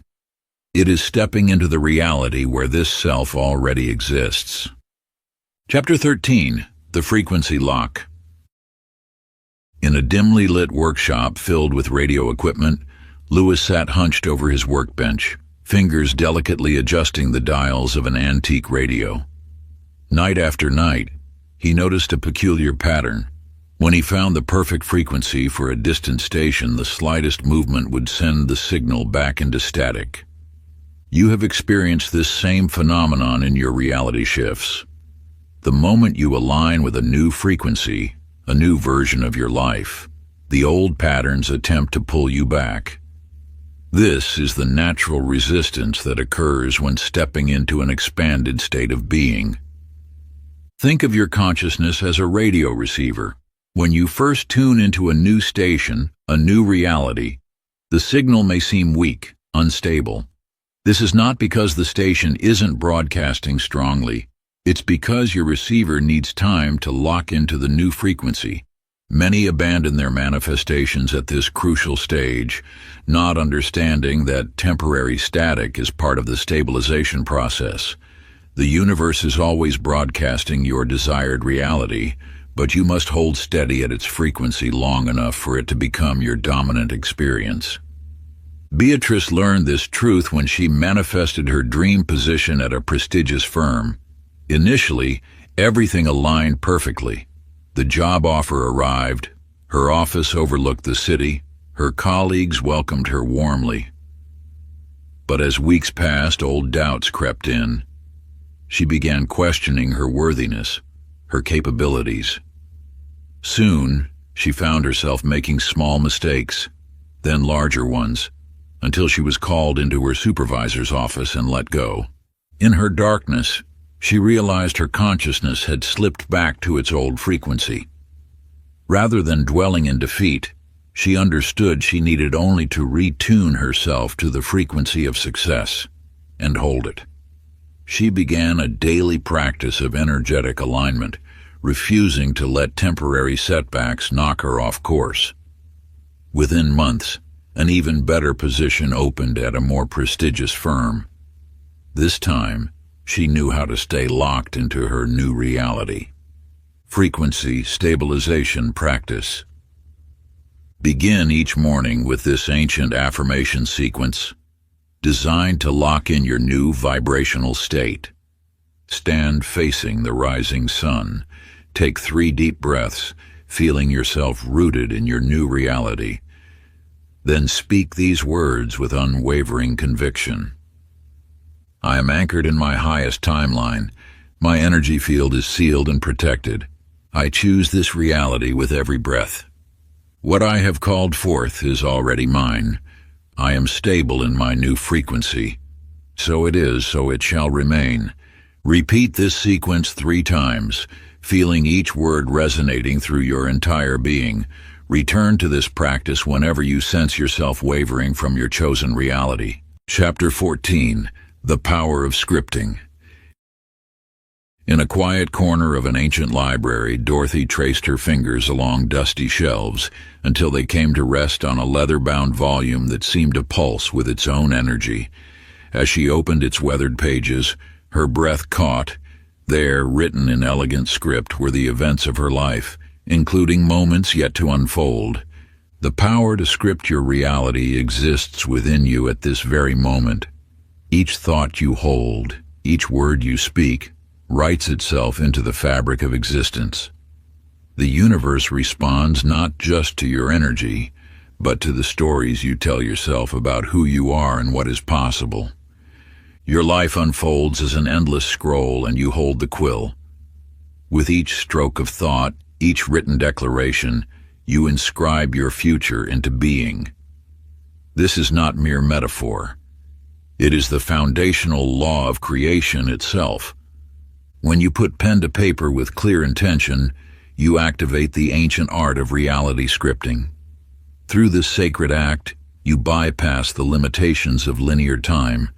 It is stepping into the reality where this self already exists. Chapter 13, The Frequency Lock. In a dimly lit workshop filled with radio equipment, Lewis sat hunched over his workbench, fingers delicately adjusting the dials of an antique radio. Night after night, he noticed a peculiar pattern. When he found the perfect frequency for a distant station, the slightest movement would send the signal back into static. You have experienced this same phenomenon in your reality shifts. The moment you align with a new frequency, a new version of your life, the old patterns attempt to pull you back. This is the natural resistance that occurs when stepping into an expanded state of being. Think of your consciousness as a radio receiver. When you first tune into a new station, a new reality, the signal may seem weak, unstable. This is not because the station isn't broadcasting strongly. It's because your receiver needs time to lock into the new frequency. Many abandon their manifestations at this crucial stage, not understanding that temporary static is part of the stabilization process. The universe is always broadcasting your desired reality, but you must hold steady at its frequency long enough for it to become your dominant experience. Beatrice learned this truth when she manifested her dream position at a prestigious firm. Initially, everything aligned perfectly. The job offer arrived, her office overlooked the city, her colleagues welcomed her warmly. But as weeks passed, old doubts crept in. She began questioning her worthiness, her capabilities. Soon, she found herself making small mistakes, then larger ones, until she was called into her supervisor's office and let go. In her darkness, she realized her consciousness had slipped back to its old frequency. Rather than dwelling in defeat, she understood she needed only to retune herself to the frequency of success and hold it. She began a daily practice of energetic alignment, refusing to let temporary setbacks knock her off course. Within months, an even better position opened at a more prestigious firm. This time, she knew how to stay locked into her new reality. Frequency stabilization practice. Begin each morning with this ancient affirmation sequence, designed to lock in your new vibrational state. Stand facing the rising sun. Take 3 deep breaths, feeling yourself rooted in your new reality. Then speak these words with unwavering conviction. I am anchored in my highest timeline. My energy field is sealed and protected. I choose this reality with every breath. What I have called forth is already mine. I am stable in my new frequency. So it is, so it shall remain. Repeat this sequence 3 times, feeling each word resonating through your entire being. Return to this practice whenever you sense yourself wavering from your chosen reality. Chapter 14. The Power of Scripting. In a quiet corner of an ancient library, Dorothy traced her fingers along dusty shelves until they came to rest on a leather-bound volume that seemed to pulse with its own energy. As she opened its weathered pages, her breath caught. There, written in elegant script, were the events of her life, including moments yet to unfold. The power to script your reality exists within you at this very moment. Each thought you hold, each word you speak, writes itself into the fabric of existence. The universe responds not just to your energy, but to the stories you tell yourself about who you are and what is possible. Your life unfolds as an endless scroll, and you hold the quill. With each stroke of thought, each written declaration, you inscribe your future into being. This is not mere metaphor. It is the foundational law of creation itself. When you put pen to paper with clear intention, you activate the ancient art of reality scripting. Through this sacred act, you bypass the limitations of linear time,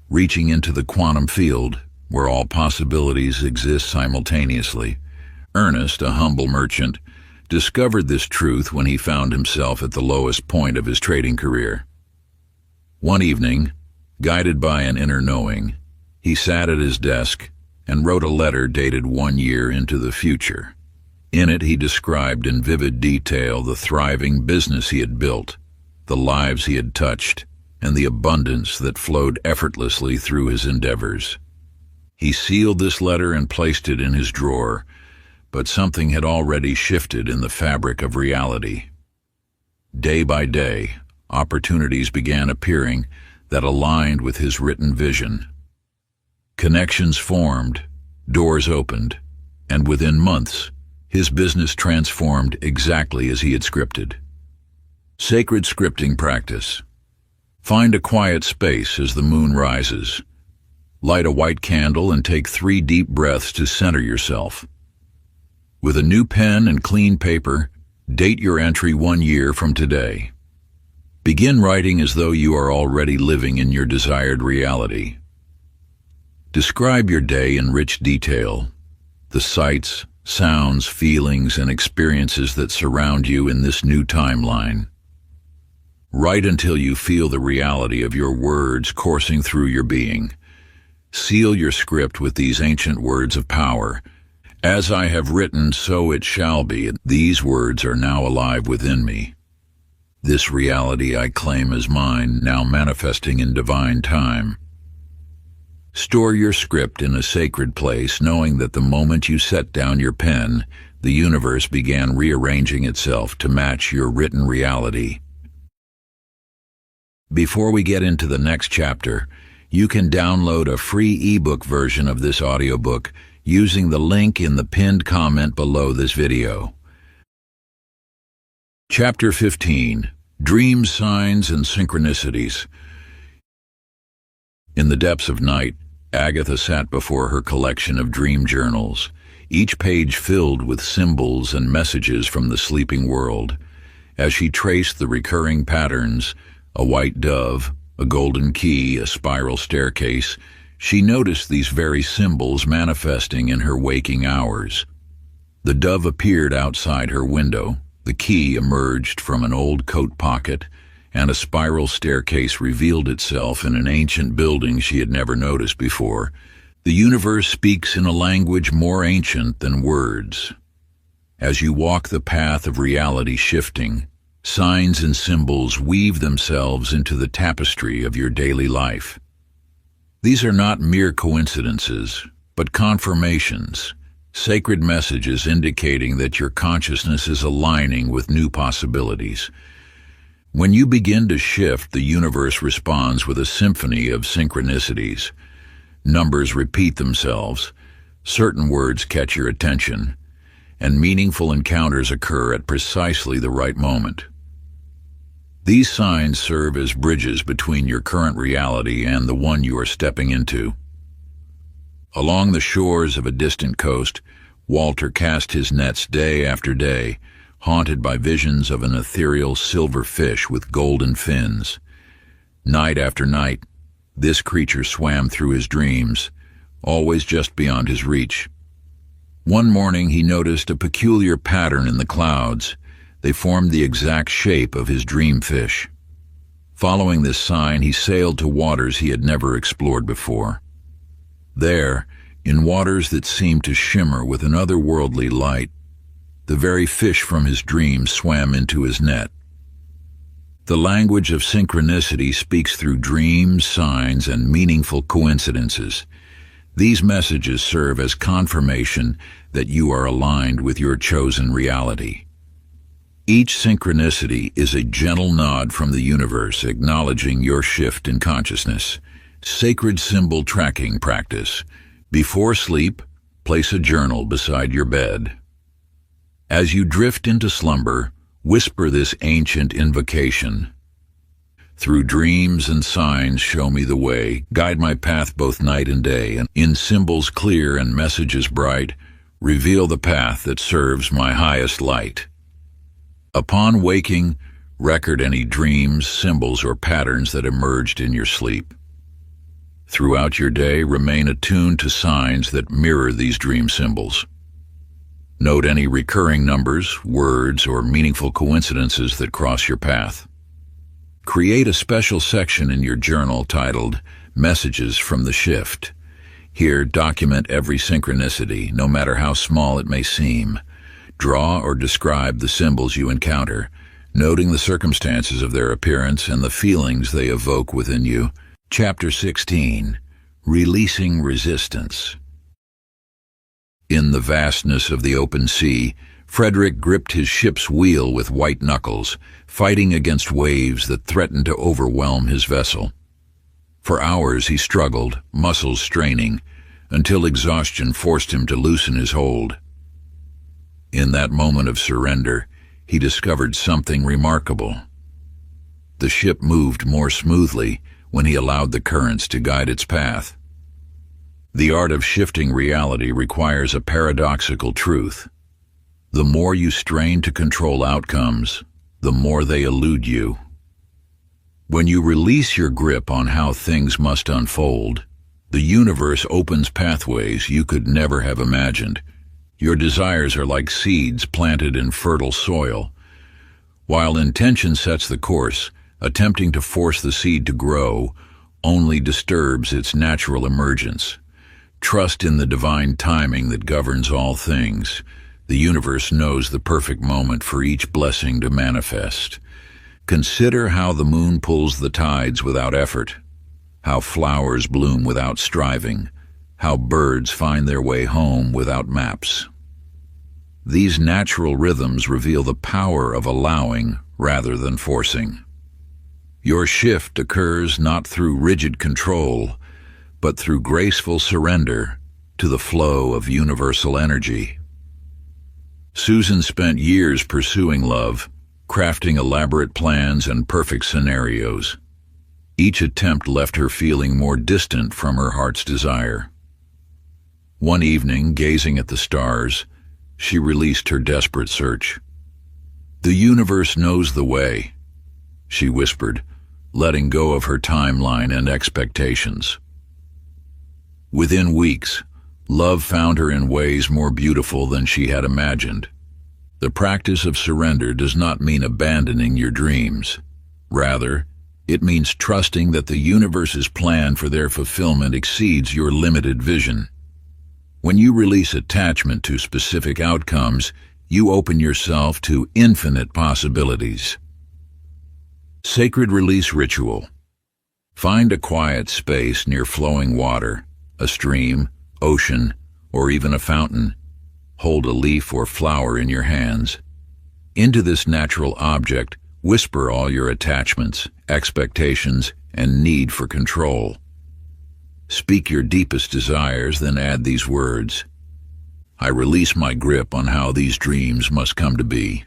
reaching into the quantum field, where all possibilities exist simultaneously. Ernest, a humble merchant, discovered this truth when he found himself at the lowest point of his trading career. One evening, guided by an inner knowing, he sat at his desk and wrote a letter dated 1 year into the future. In it, he described in vivid detail the thriving business he had built, the lives he had touched, and the abundance that flowed effortlessly through his endeavors. He sealed this letter and placed it in his drawer, but something had already shifted in the fabric of reality. Day by day, opportunities began appearing that aligned with his written vision. Connections formed, doors opened, and within months, his business transformed exactly as he had scripted. Sacred scripting practice. Find a quiet space as the moon rises. Light a white candle and take 3 deep breaths to center yourself. With a new pen and clean paper, date your entry 1 year from today. Begin writing as though you are already living in your desired reality. Describe your day in rich detail, the sights, sounds, feelings, and experiences that surround you in this new timeline. Write until you feel the reality of your words coursing through your being. Seal your script with these ancient words of power. As I have written, so it shall be. These words are now alive within me. This reality I claim as mine, now manifesting in divine time. Store your script in a sacred place, knowing that the moment you set down your pen, the universe began rearranging itself to match your written reality. Before we get into the next chapter, you can download a free ebook version of this audiobook using the link in the pinned comment below this video. Chapter 15. Dreams, Signs, and Synchronicities. In the depths of night, Agatha sat before her collection of dream journals, each page filled with symbols and messages from the sleeping world. As she traced the recurring patterns, a white dove, a golden key, a spiral staircase, she noticed these very symbols manifesting in her waking hours. The dove appeared outside her window, the key emerged from an old coat pocket, and a spiral staircase revealed itself in an ancient building she had never noticed before. The universe speaks in a language more ancient than words. As you walk the path of reality shifting, signs and symbols weave themselves into the tapestry of your daily life. These are not mere coincidences, but confirmations, sacred messages indicating that your consciousness is aligning with new possibilities. When you begin to shift, the universe responds with a symphony of synchronicities. Numbers repeat themselves, certain words catch your attention, and meaningful encounters occur at precisely the right moment. These signs serve as bridges between your current reality and the one you are stepping into. Along the shores of a distant coast, Walter cast his nets day after day, haunted by visions of an ethereal silver fish with golden fins. Night after night, this creature swam through his dreams, always just beyond his reach. One morning he noticed a peculiar pattern in the clouds. They formed the exact shape of his dream fish. Following this sign, he sailed to waters he had never explored before. There, in waters that seemed to shimmer with an otherworldly light, the very fish from his dreams swam into his net. The language of synchronicity speaks through dreams, signs, and meaningful coincidences. These messages serve as confirmation that you are aligned with your chosen reality. Each synchronicity is a gentle nod from the universe acknowledging your shift in consciousness. Sacred symbol tracking practice. Before sleep, place a journal beside your bed. As you drift into slumber, whisper this ancient invocation. Through dreams and signs show me the way, guide my path both night and day, and in symbols clear and messages bright, reveal the path that serves my highest light. Upon waking, record any dreams, symbols, or patterns that emerged in your sleep. Throughout your day, remain attuned to signs that mirror these dream symbols. Note any recurring numbers, words, or meaningful coincidences that cross your path. Create a special section in your journal titled Messages from the Shift. Here, document every synchronicity, no matter how small it may seem. Draw or describe the symbols you encounter, noting the circumstances of their appearance and the feelings they evoke within you. Chapter 16. Releasing Resistance. In the vastness of the open sea, Frederick gripped his ship's wheel with white knuckles, fighting against waves that threatened to overwhelm his vessel. For hours he struggled, muscles straining, until exhaustion forced him to loosen his hold. In that moment of surrender, he discovered something remarkable. The ship moved more smoothly when he allowed the currents to guide its path. The art of shifting reality requires a paradoxical truth. The more you strain to control outcomes, the more they elude you. When you release your grip on how things must unfold, the universe opens pathways you could never have imagined. Your desires are like seeds planted in fertile soil. While intention sets the course, attempting to force the seed to grow only disturbs its natural emergence. Trust in the divine timing that governs all things. The universe knows the perfect moment for each blessing to manifest. Consider how the moon pulls the tides without effort, how flowers bloom without striving, how birds find their way home without maps. These natural rhythms reveal the power of allowing rather than forcing. Your shift occurs not through rigid control, but through graceful surrender to the flow of universal energy. Susan spent years pursuing love, crafting elaborate plans and perfect scenarios. Each attempt left her feeling more distant from her heart's desire. One evening, gazing at the stars, she released her desperate search. "The universe knows the way," she whispered, letting go of her timeline and expectations. Within weeks, love found her in ways more beautiful than she had imagined. The practice of surrender does not mean abandoning your dreams. Rather, it means trusting that the universe's plan for their fulfillment exceeds your limited vision. When you release attachment to specific outcomes, you open yourself to infinite possibilities. Sacred Release Ritual. Find a quiet space near flowing water, a stream, ocean, or even a fountain. Hold a leaf or flower in your hands. Into this natural object, whisper all your attachments, expectations, and need for control. Speak your deepest desires, then add these words. "I release my grip on how these dreams must come to be.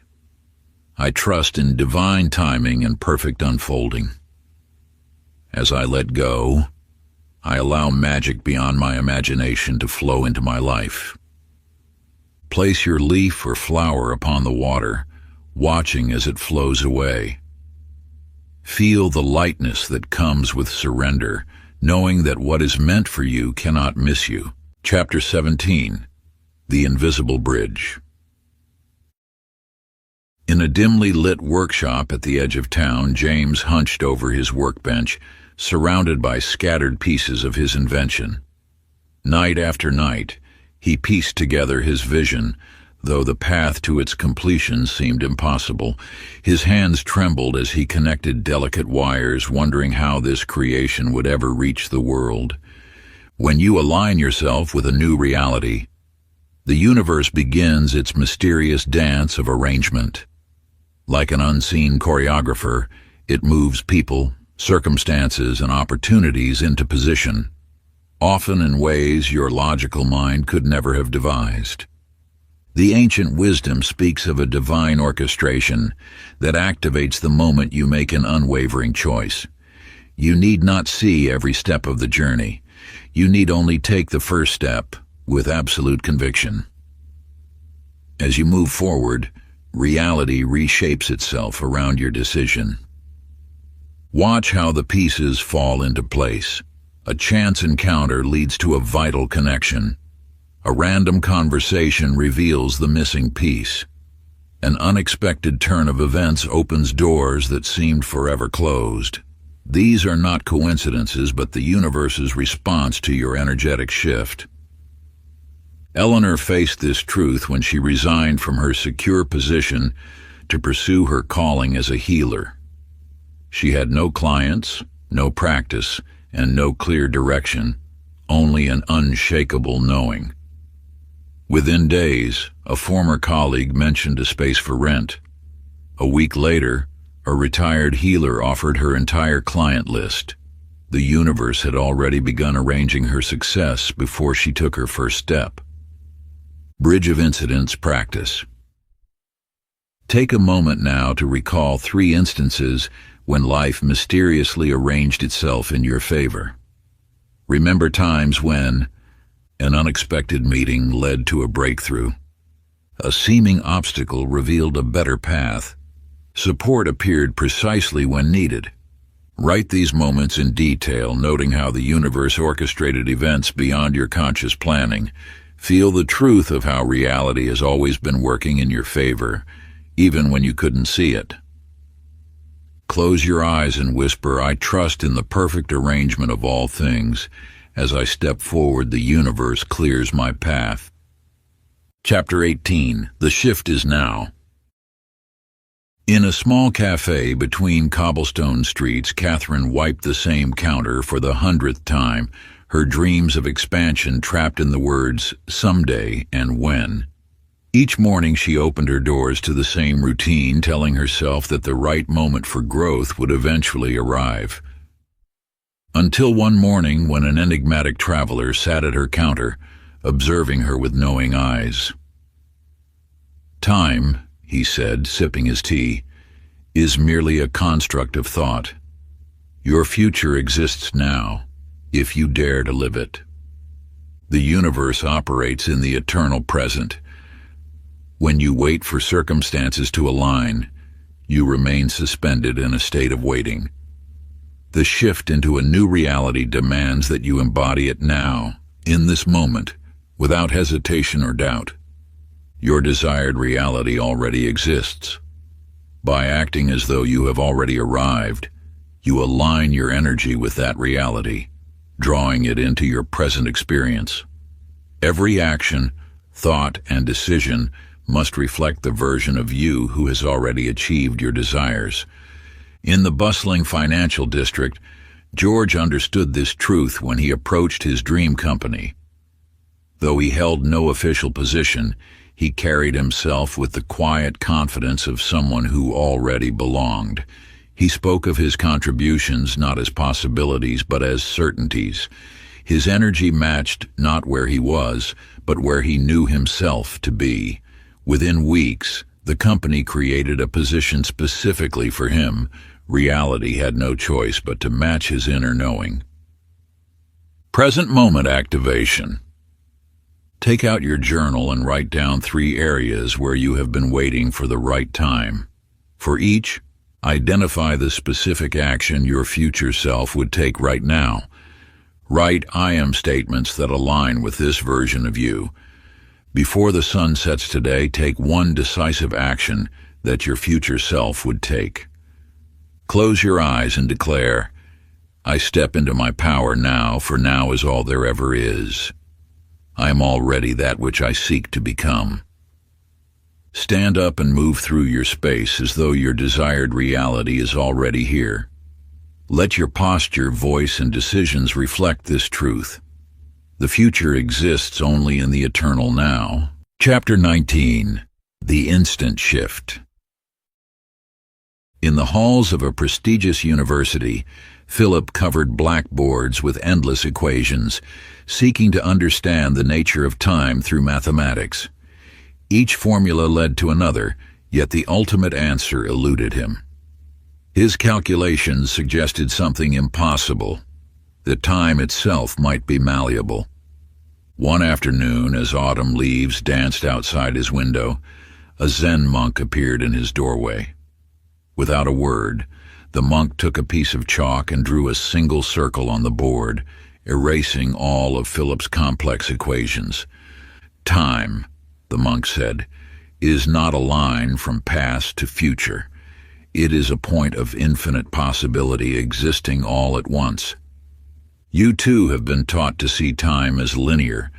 I trust in divine timing and perfect unfolding. As I let go, I allow magic beyond my imagination to flow into my life." Place your leaf or flower upon the water, watching as it flows away. Feel the lightness that comes with surrender, knowing that what is meant for you cannot miss you. Chapter 17. The Invisible Bridge. In a dimly lit workshop at the edge of town, James hunched over his workbench, surrounded by scattered pieces of his invention. Night after night, he pieced together his vision, though the path to its completion seemed impossible. His hands trembled as he connected delicate wires, wondering how this creation would ever reach the world. When you align yourself with a new reality, the universe begins its mysterious dance of arrangement. Like an unseen choreographer, it moves people, circumstances, and opportunities into position, often in ways your logical mind could never have devised. The ancient wisdom speaks of a divine orchestration that activates the moment you make an unwavering choice. You need not see every step of the journey. You need only take the first step with absolute conviction. As you move forward, reality reshapes itself around your decision. Watch how the pieces fall into place. A chance encounter leads to a vital connection. A random conversation reveals the missing piece. An unexpected turn of events opens doors that seemed forever closed. These are not coincidences, but the universe's response to your energetic shift. Eleanor faced this truth when she resigned from her secure position to pursue her calling as a healer. She had no clients, no practice, and no clear direction, only an unshakable knowing. Within days, a former colleague mentioned a space for rent. A week later, a retired healer offered her entire client list. The universe had already begun arranging her success before she took her first step. Bridge of Incidents Practice. Take a moment now to recall 3 instances when life mysteriously arranged itself in your favor. Remember times when an unexpected meeting led to a breakthrough. A seeming obstacle revealed a better path. Support appeared precisely when needed. Write these moments in detail, noting how the universe orchestrated events beyond your conscious planning. Feel the truth of how reality has always been working in your favor, even when you couldn't see it. Close your eyes and whisper, "I trust in the perfect arrangement of all things. As I step forward, the universe clears my path." Chapter 18. The Shift is Now. In a small cafe between cobblestone streets, Catherine wiped the same counter for the 100th time, her dreams of expansion trapped in the words someday and when. Each morning she opened her doors to the same routine, telling herself that the right moment for growth would eventually arrive. Until one morning when an enigmatic traveler sat at her counter, observing her with knowing eyes. "Time," he said, sipping his tea, "is merely a construct of thought. Your future exists now, if you dare to live it. The universe operates in the eternal present. When you wait for circumstances to align, you remain suspended in a state of waiting. The shift into a new reality demands that you embody it now, in this moment, without hesitation or doubt. Your desired reality already exists. By acting as though you have already arrived, you align your energy with that reality, drawing it into your present experience. Every action, thought, and decision must reflect the version of you who has already achieved your desires. In the bustling financial district, George understood this truth when he approached his dream company. Though he held no official position, he carried himself with the quiet confidence of someone who already belonged. He spoke of his contributions not as possibilities but as certainties. His energy matched not where he was, but where he knew himself to be. Within weeks, the company created a position specifically for him. Reality had no choice but to match his inner knowing. Present moment activation. Take out your journal and write down 3 areas where you have been waiting for the right time. For each, identify the specific action your future self would take right now. Write "I am" statements that align with this version of you. Before the sun sets today, take one decisive action that your future self would take. Close your eyes and declare, "I step into my power now, for now is all there ever is. I am already that which I seek to become." Stand up and move through your space as though your desired reality is already here. Let your posture, voice, and decisions reflect this truth. The future exists only in the eternal now. Chapter 19. The Instant Shift. In the halls of a prestigious university, Philip covered blackboards with endless equations, seeking to understand the nature of time through mathematics. Each formula led to another, yet the ultimate answer eluded him. His calculations suggested something impossible, that time itself might be malleable. One afternoon, as autumn leaves danced outside his window, a Zen monk appeared in his doorway. Without a word, the monk took a piece of chalk and drew a single circle on the board, erasing all of Philip's complex equations. Time, the monk said, is not a line from past to future. It is a point of infinite possibility existing all at once. You too have been taught to see time as linear,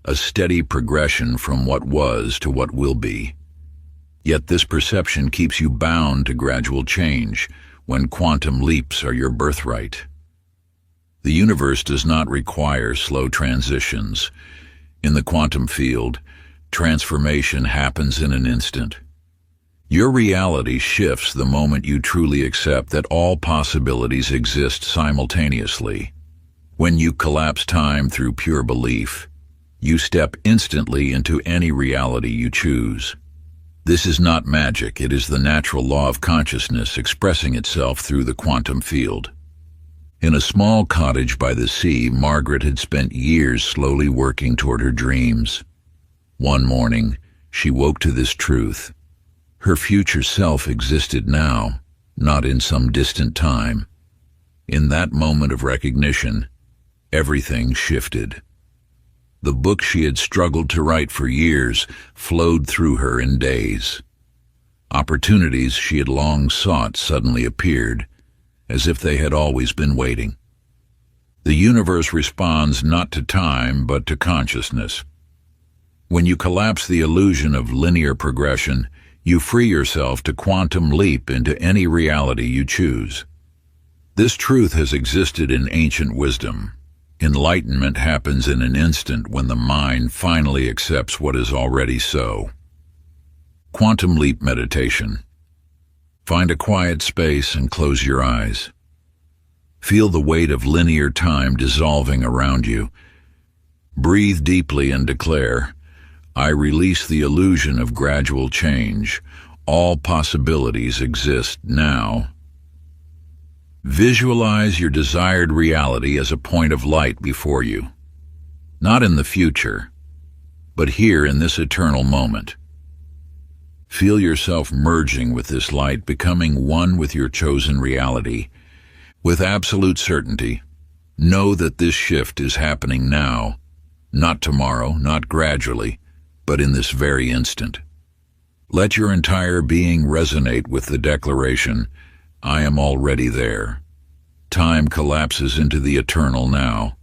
a steady progression from what was to what will be. Yet this perception keeps you bound to gradual change, when quantum leaps are your birthright. The universe does not require slow transitions. In the quantum field, transformation happens in an instant. Your reality shifts the moment you truly accept that all possibilities exist simultaneously. When you collapse time through pure belief, you step instantly into any reality you choose. This is not magic, it is the natural law of consciousness expressing itself through the quantum field. In a small cottage by the sea, Margaret had spent years slowly working toward her dreams. One morning, she woke to this truth. Her future self existed now, not in some distant time. In that moment of recognition, everything shifted. The book she had struggled to write for years flowed through her in days. Opportunities she had long sought suddenly appeared, as if they had always been waiting. The universe responds not to time, but to consciousness. When you collapse the illusion of linear progression, you free yourself to quantum leap into any reality you choose. This truth has existed in ancient wisdom. Enlightenment happens in an instant when the mind finally accepts what is already so. Quantum leap meditation. Find a quiet space and close your eyes. Feel the weight of linear time dissolving around you. Breathe deeply and declare, I release the illusion of gradual change. All possibilities exist now. Visualize your desired reality as a point of light before you. Not in the future, but here in this eternal moment. Feel yourself merging with this light, becoming one with your chosen reality. With absolute certainty, know that this shift is happening now, not tomorrow, not gradually, but in this very instant. Let your entire being resonate with the declaration, I am already there. Time collapses into the eternal now.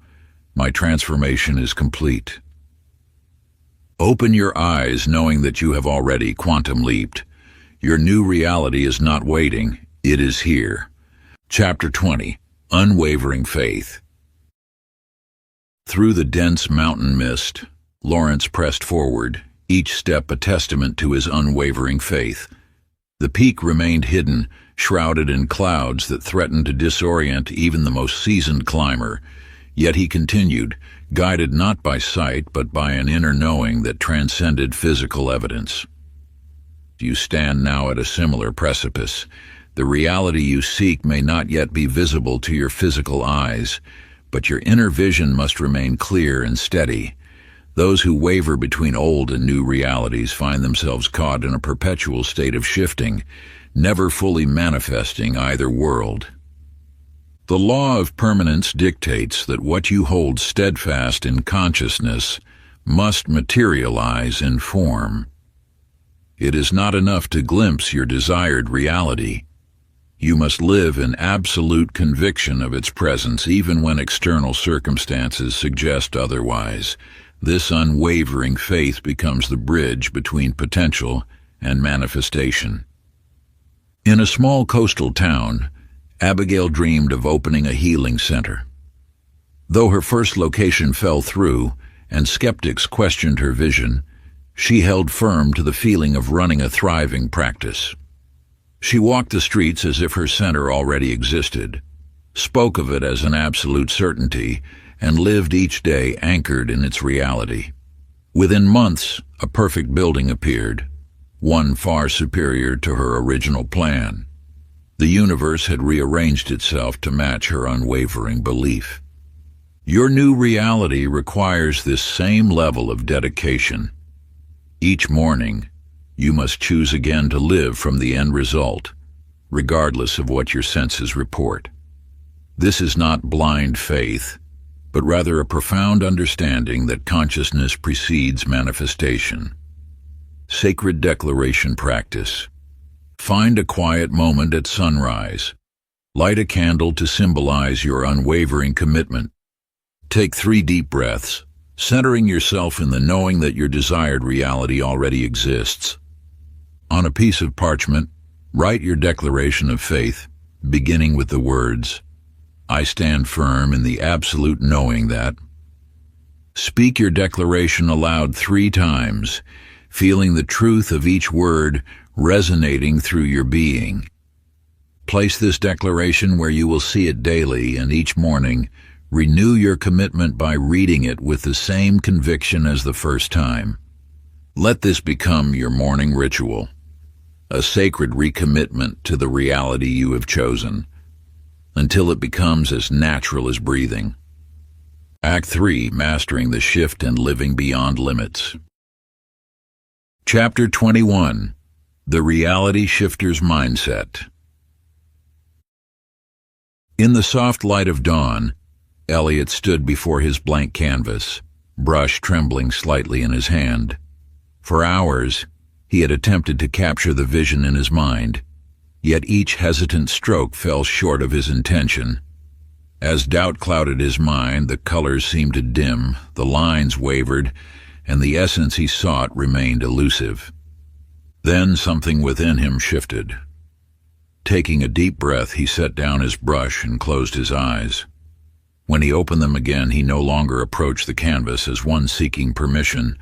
My transformation is complete. Open your eyes knowing that you have already quantum leaped. Your new reality is not waiting, it is here. Chapter 20. Unwavering Faith. Through the dense mountain mist, Lawrence pressed forward, each step a testament to his unwavering faith. The peak remained hidden, shrouded in clouds that threatened to disorient even the most seasoned climber. Yet he continued, guided not by sight but by an inner knowing that transcended physical evidence. You stand now at a similar precipice. The reality you seek may not yet be visible to your physical eyes, but your inner vision must remain clear and steady. Those who waver between old and new realities find themselves caught in a perpetual state of shifting, never fully manifesting either world. The law of permanence dictates that what you hold steadfast in consciousness must materialize in form. It is not enough to glimpse your desired reality. You must live in absolute conviction of its presence even when external circumstances suggest otherwise. This unwavering faith becomes the bridge between potential and manifestation. In a small coastal town, Abigail dreamed of opening a healing center. Though her first location fell through and skeptics questioned her vision, she held firm to the feeling of running a thriving practice. She walked the streets as if her center already existed, spoke of it as an absolute certainty, and lived each day anchored in its reality. Within months, a perfect building appeared, one far superior to her original plan. The universe had rearranged itself to match her unwavering belief. Your new reality requires this same level of dedication. Each morning, you must choose again to live from the end result, regardless of what your senses report. This is not blind faith, but rather a profound understanding that consciousness precedes manifestation. Sacred declaration practice. Find a quiet moment at sunrise. Light a candle to symbolize your unwavering commitment. Take 3 deep breaths, centering yourself in the knowing that your desired reality already exists. On a piece of parchment, write your declaration of faith, beginning with the words, "I stand firm in the absolute knowing that." Speak your declaration aloud 3 times, feeling the truth of each word resonating through your being. Place this declaration where you will see it daily, and each morning, renew your commitment by reading it with the same conviction as the first time. Let this become your morning ritual, a sacred recommitment to the reality you have chosen, until it becomes as natural as breathing. Act 3. Mastering the Shift and Living Beyond Limits. Chapter 21. The Reality Shifter's Mindset. In the soft light of dawn, Elliot stood before his blank canvas, brush trembling slightly in his hand. For hours, he had attempted to capture the vision in his mind, yet each hesitant stroke fell short of his intention. As doubt clouded his mind, the colors seemed to dim, the lines wavered, and the essence he sought remained elusive. Then something within him shifted. Taking a deep breath, he set down his brush and closed his eyes. When he opened them again, he no longer approached the canvas as one seeking permission.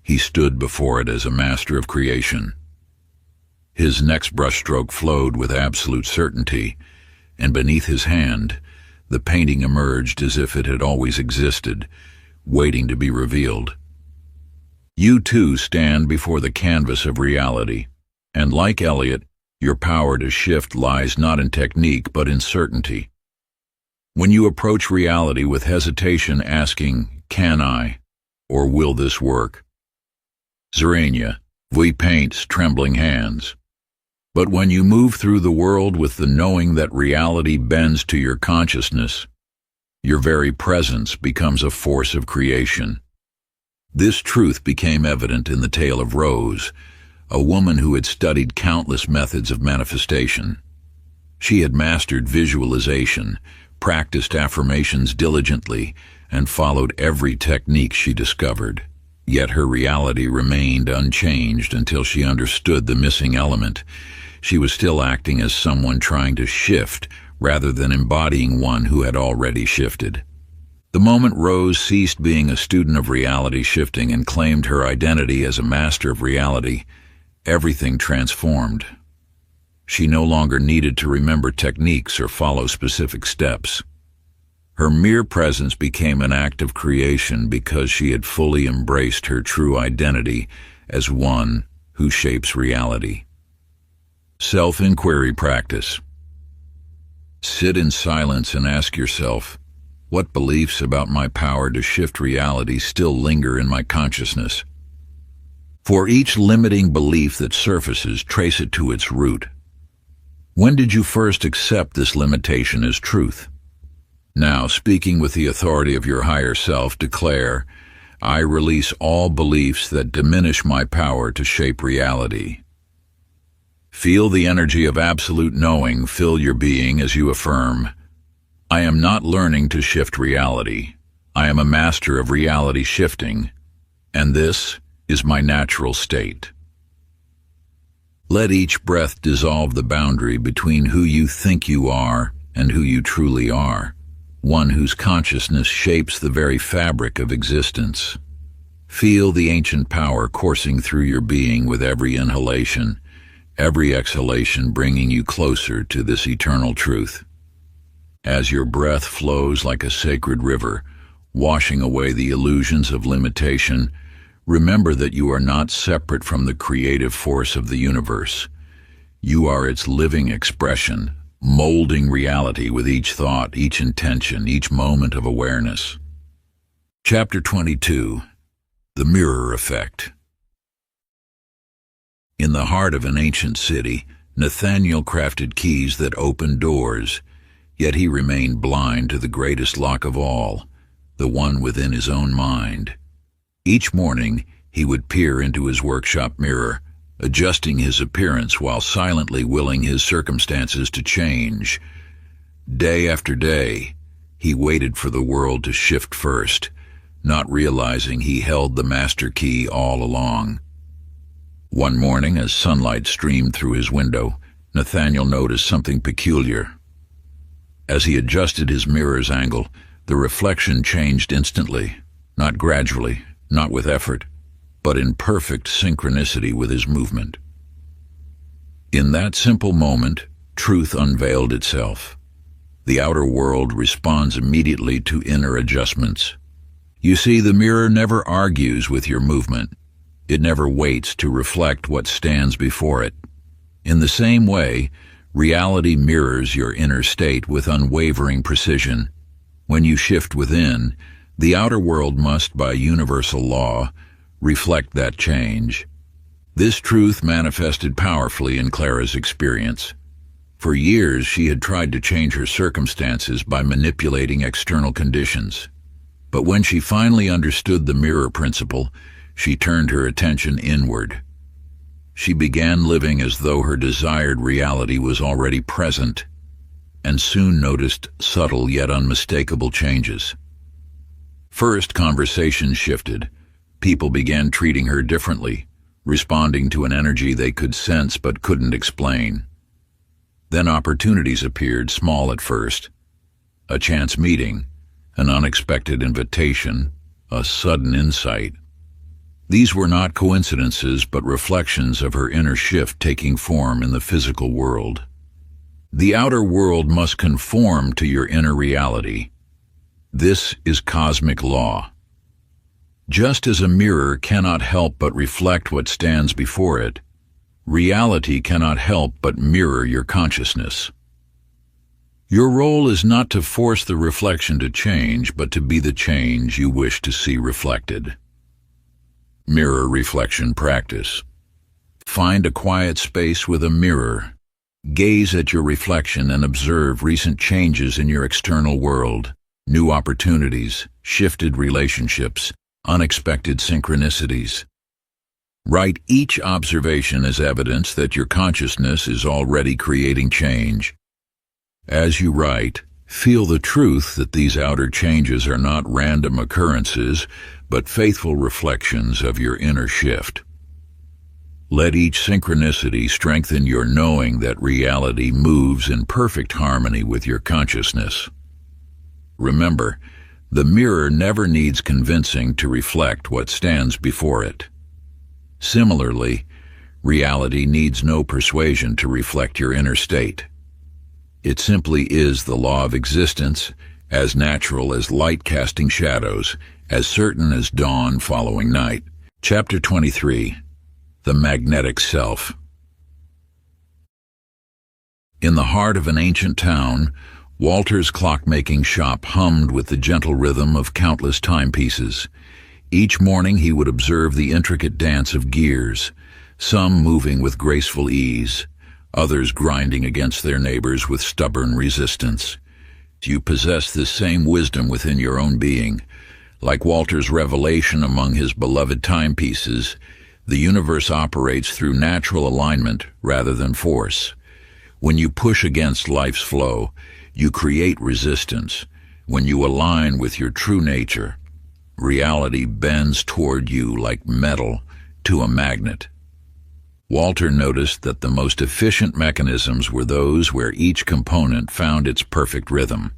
He stood before it as a master of creation. His next brushstroke flowed with absolute certainty, and beneath his hand, the painting emerged as if it had always existed, waiting to be revealed. You too stand before the canvas of reality, and like Elliot, your power to shift lies not in technique but in certainty. When you approach reality with hesitation, asking, "Can I?" or "Will this work?" Zrania, we paints trembling hands. But when you move through the world with the knowing that reality bends to your consciousness, your very presence becomes a force of creation. This truth became evident in the tale of Rose, a woman who had studied countless methods of manifestation. She had mastered visualization, practiced affirmations diligently, and followed every technique she discovered. Yet her reality remained unchanged until she understood the missing element. She was still acting as someone trying to shift rather than embodying one who had already shifted. The moment Rose ceased being a student of reality shifting and claimed her identity as a master of reality, everything transformed. She no longer needed to remember techniques or follow specific steps. Her mere presence became an act of creation because she had fully embraced her true identity as one who shapes reality. Self-inquiry practice. Sit in silence and ask yourself, what beliefs about my power to shift reality still linger in my consciousness? For each limiting belief that surfaces, trace it to its root. When did you first accept this limitation as truth? Now, speaking with the authority of your higher self, declare, I release all beliefs that diminish my power to shape reality. Feel the energy of absolute knowing fill your being as you affirm, I am not learning to shift reality. I am a master of reality shifting, and this is my natural state. Let each breath dissolve the boundary between who you think you are and who you truly are, one whose consciousness shapes the very fabric of existence. Feel the ancient power coursing through your being with every inhalation, every exhalation bringing you closer to this eternal truth. As your breath flows like a sacred river, washing away the illusions of limitation, remember that you are not separate from the creative force of the universe. You are its living expression, molding reality with each thought, each intention, each moment of awareness. Chapter 22. The Mirror Effect. In the heart of an ancient city, Nathaniel crafted keys that opened doors, yet he remained blind to the greatest lock of all, the one within his own mind. Each morning, he would peer into his workshop mirror, adjusting his appearance while silently willing his circumstances to change. Day after day, he waited for the world to shift first, not realizing he held the master key all along. One morning, as sunlight streamed through his window, Nathaniel noticed something peculiar. As he adjusted his mirror's angle, the reflection changed instantly, not gradually, not with effort, but in perfect synchronicity with his movement. In that simple moment, truth unveiled itself. The outer world responds immediately to inner adjustments. You see, the mirror never argues with your movement. It never waits to reflect what stands before it. In the same way, reality mirrors your inner state with unwavering precision. When you shift within, the outer world must, by universal law, reflect that change. This truth manifested powerfully in Clara's experience. For years, she had tried to change her circumstances by manipulating external conditions. But when she finally understood the mirror principle, she turned her attention inward. She began living as though her desired reality was already present, and soon noticed subtle yet unmistakable changes. First, conversations shifted. People began treating her differently, responding to an energy they could sense but couldn't explain. Then opportunities appeared, small at first. A chance meeting, an unexpected invitation, a sudden insight. These were not coincidences but reflections of her inner shift taking form in the physical world. The outer world must conform to your inner reality. This is cosmic law. Just as a mirror cannot help but reflect what stands before it, reality cannot help but mirror your consciousness. Your role is not to force the reflection to change, but to be the change you wish to see reflected. Mirror reflection practice. Find a quiet space with a mirror. Gaze at your reflection and observe recent changes in your external world, new opportunities, shifted relationships, unexpected synchronicities. Write each observation as evidence that your consciousness is already creating change. As you write, feel the truth that these outer changes are not random occurrences, but faithful reflections of your inner shift. Let each synchronicity strengthen your knowing that reality moves in perfect harmony with your consciousness. Remember, the mirror never needs convincing to reflect what stands before it. Similarly, reality needs no persuasion to reflect your inner state. It simply is the law of existence, as natural as light casting shadows, as certain as dawn following night. Chapter 23. The Magnetic Self. In the heart of an ancient town, Walter's clockmaking shop hummed with the gentle rhythm of countless timepieces. Each morning he would observe the intricate dance of gears, some moving with graceful ease, others grinding against their neighbors with stubborn resistance. You possess this same wisdom within your own being. Like Walter's revelation among his beloved timepieces, the universe operates through natural alignment rather than force. When you push against life's flow, you create resistance. When you align with your true nature, reality bends toward you like metal to a magnet. Walter noticed that the most efficient mechanisms were those where each component found its perfect rhythm.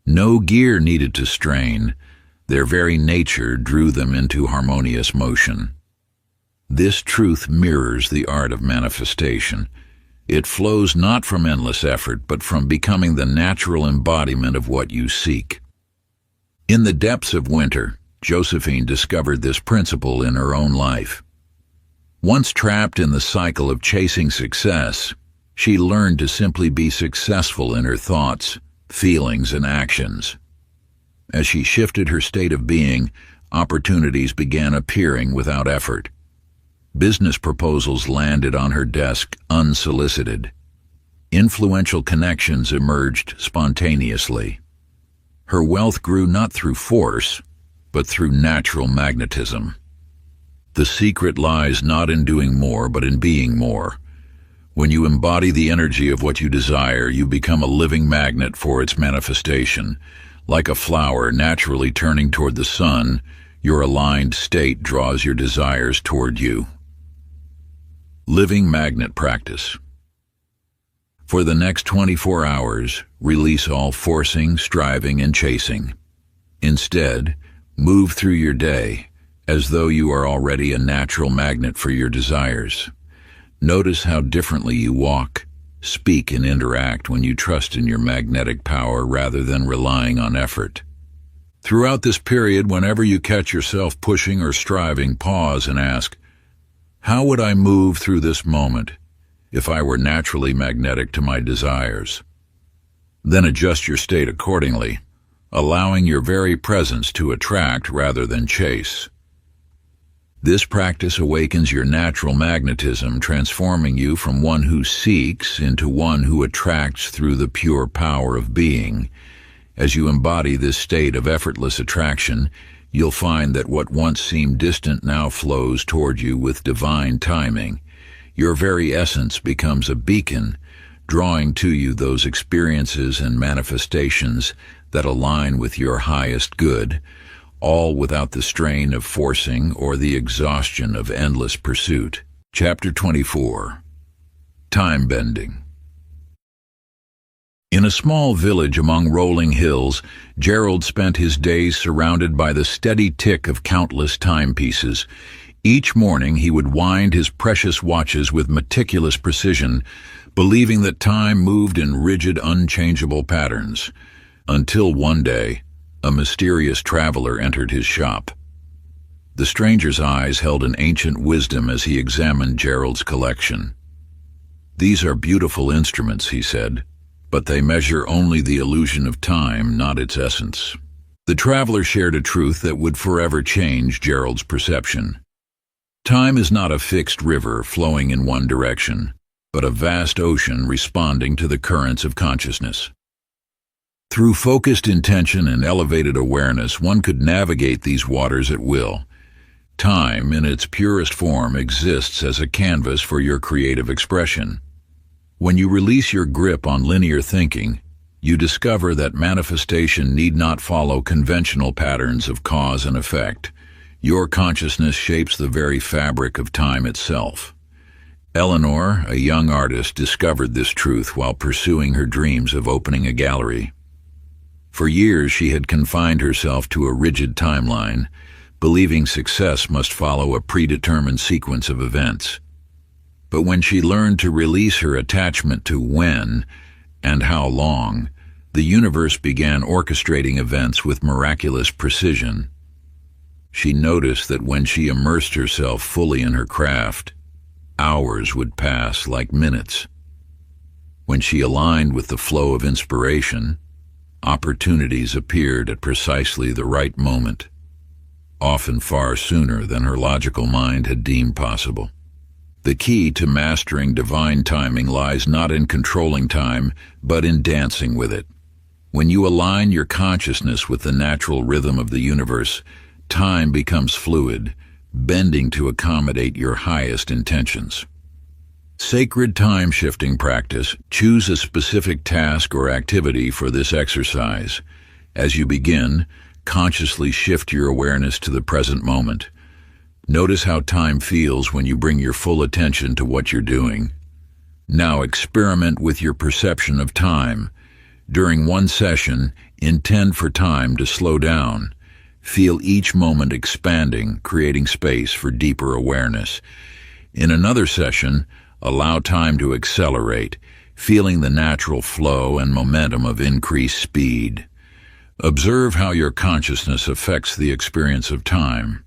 No gear needed to strain. Their very nature drew them into harmonious motion. This truth mirrors the art of manifestation. It flows not from endless effort, but from becoming the natural embodiment of what you seek. In the depths of winter, Josephine discovered this principle in her own life. Once trapped in the cycle of chasing success, she learned to simply be successful in her thoughts, feelings, and actions. As she shifted her state of being, opportunities began appearing without effort. Business proposals landed on her desk unsolicited. Influential connections emerged spontaneously. Her wealth grew not through force, but through natural magnetism. The secret lies not in doing more, but in being more. When you embody the energy of what you desire, you become a living magnet for its manifestation. Like a flower naturally turning toward the sun, your aligned state draws your desires toward you. Living Magnet Practice. For the next 24 hours, release all forcing, striving, and chasing. Instead, move through your day as though you are already a natural magnet for your desires. Notice how differently you walk, speak, and interact when you trust in your magnetic power rather than relying on effort. Throughout this period, whenever you catch yourself pushing or striving, pause and ask, how would I move through this moment if I were naturally magnetic to my desires? Then adjust your state accordingly, allowing your very presence to attract rather than chase. This practice awakens your natural magnetism, transforming you from one who seeks into one who attracts through the pure power of being. As you embody this state of effortless attraction, you'll find that what once seemed distant now flows toward you with divine timing. Your very essence becomes a beacon, drawing to you those experiences and manifestations that align with your highest good, all without the strain of forcing or the exhaustion of endless pursuit. Chapter 24. Time Bending. In a small village among rolling hills, Gerald spent his days surrounded by the steady tick of countless timepieces. Each morning he would wind his precious watches with meticulous precision, believing that time moved in rigid, unchangeable patterns. Until one day, a mysterious traveler entered his shop. The stranger's eyes held an ancient wisdom as he examined Gerald's collection. "These are beautiful instruments," he said, "but they measure only the illusion of time, not its essence." The traveler shared a truth that would forever change Gerald's perception. Time is not a fixed river flowing in one direction, but a vast ocean responding to the currents of consciousness. Through focused intention and elevated awareness, one could navigate these waters at will. Time, in its purest form, exists as a canvas for your creative expression. When you release your grip on linear thinking, you discover that manifestation need not follow conventional patterns of cause and effect. Your consciousness shapes the very fabric of time itself. Eleanor, a young artist, discovered this truth while pursuing her dreams of opening a gallery. For years she had confined herself to a rigid timeline, believing success must follow a predetermined sequence of events. But when she learned to release her attachment to when and how long, the universe began orchestrating events with miraculous precision. She noticed that when she immersed herself fully in her craft, hours would pass like minutes. When she aligned with the flow of inspiration, opportunities appeared at precisely the right moment, often far sooner than her logical mind had deemed possible. The key to mastering divine timing lies not in controlling time, but in dancing with it. When you align your consciousness with the natural rhythm of the universe, time becomes fluid, bending to accommodate your highest intentions. Sacred time-shifting practice. Choose a specific task or activity for this exercise. As you begin, consciously shift your awareness to the present moment. Notice how time feels when you bring your full attention to what you're doing. Now experiment with your perception of time. During one session, intend for time to slow down. Feel each moment expanding, creating space for deeper awareness. In another session, allow time to accelerate, feeling the natural flow and momentum of increased speed. Observe how your consciousness affects the experience of time.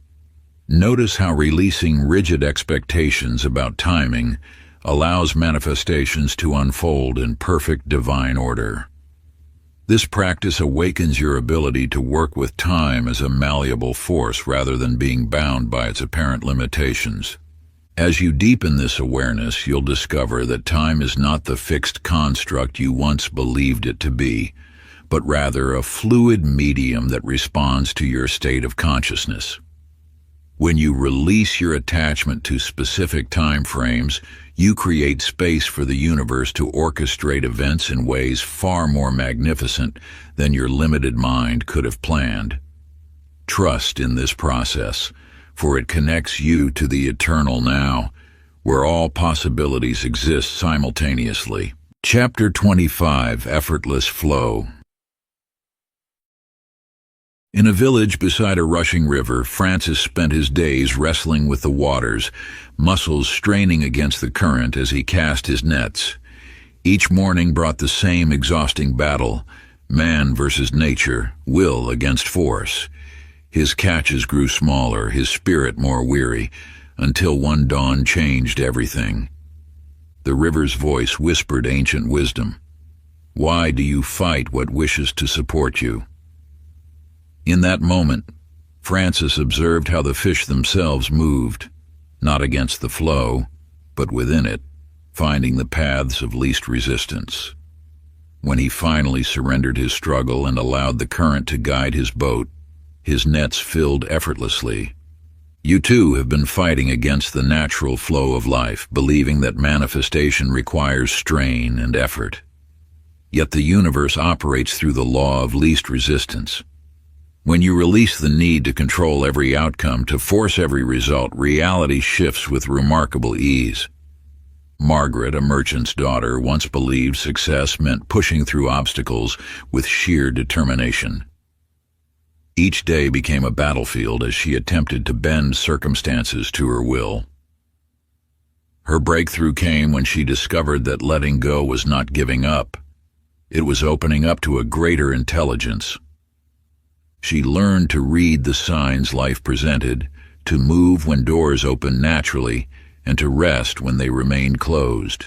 Notice how releasing rigid expectations about timing allows manifestations to unfold in perfect divine order. This practice awakens your ability to work with time as a malleable force rather than being bound by its apparent limitations. As you deepen this awareness, you'll discover that time is not the fixed construct you once believed it to be, but rather a fluid medium that responds to your state of consciousness. When you release your attachment to specific time frames, you create space for the universe to orchestrate events in ways far more magnificent than your limited mind could have planned. Trust in this process, for it connects you to the eternal now, where all possibilities exist simultaneously. Chapter 25, Effortless Flow. In a village beside a rushing river, Francis spent his days wrestling with the waters, muscles straining against the current as he cast his nets. Each morning brought the same exhausting battle, man versus nature, will against force. His catches grew smaller, his spirit more weary, until one dawn changed everything. The river's voice whispered ancient wisdom. Why do you fight what wishes to support you? In that moment, Francis observed how the fish themselves moved, not against the flow, but within it, finding the paths of least resistance. When he finally surrendered his struggle and allowed the current to guide his boat, his nets filled effortlessly. You too have been fighting against the natural flow of life, believing that manifestation requires strain and effort. Yet the universe operates through the law of least resistance. When you release the need to control every outcome, to force every result, reality shifts with remarkable ease. Margaret, a merchant's daughter, once believed success meant pushing through obstacles with sheer determination. Each day became a battlefield as she attempted to bend circumstances to her will. Her breakthrough came when she discovered that letting go was not giving up. It was opening up to a greater intelligence. She learned to read the signs life presented, to move when doors opened naturally, and to rest when they remained closed.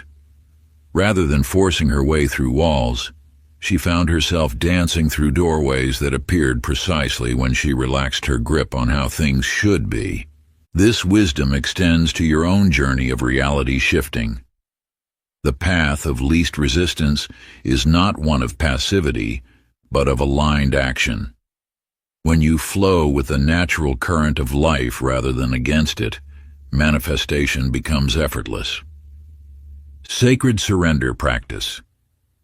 Rather than forcing her way through walls, she found herself dancing through doorways that appeared precisely when she relaxed her grip on how things should be. This wisdom extends to your own journey of reality shifting. The path of least resistance is not one of passivity, but of aligned action. When you flow with the natural current of life rather than against it, manifestation becomes effortless. Sacred surrender practice.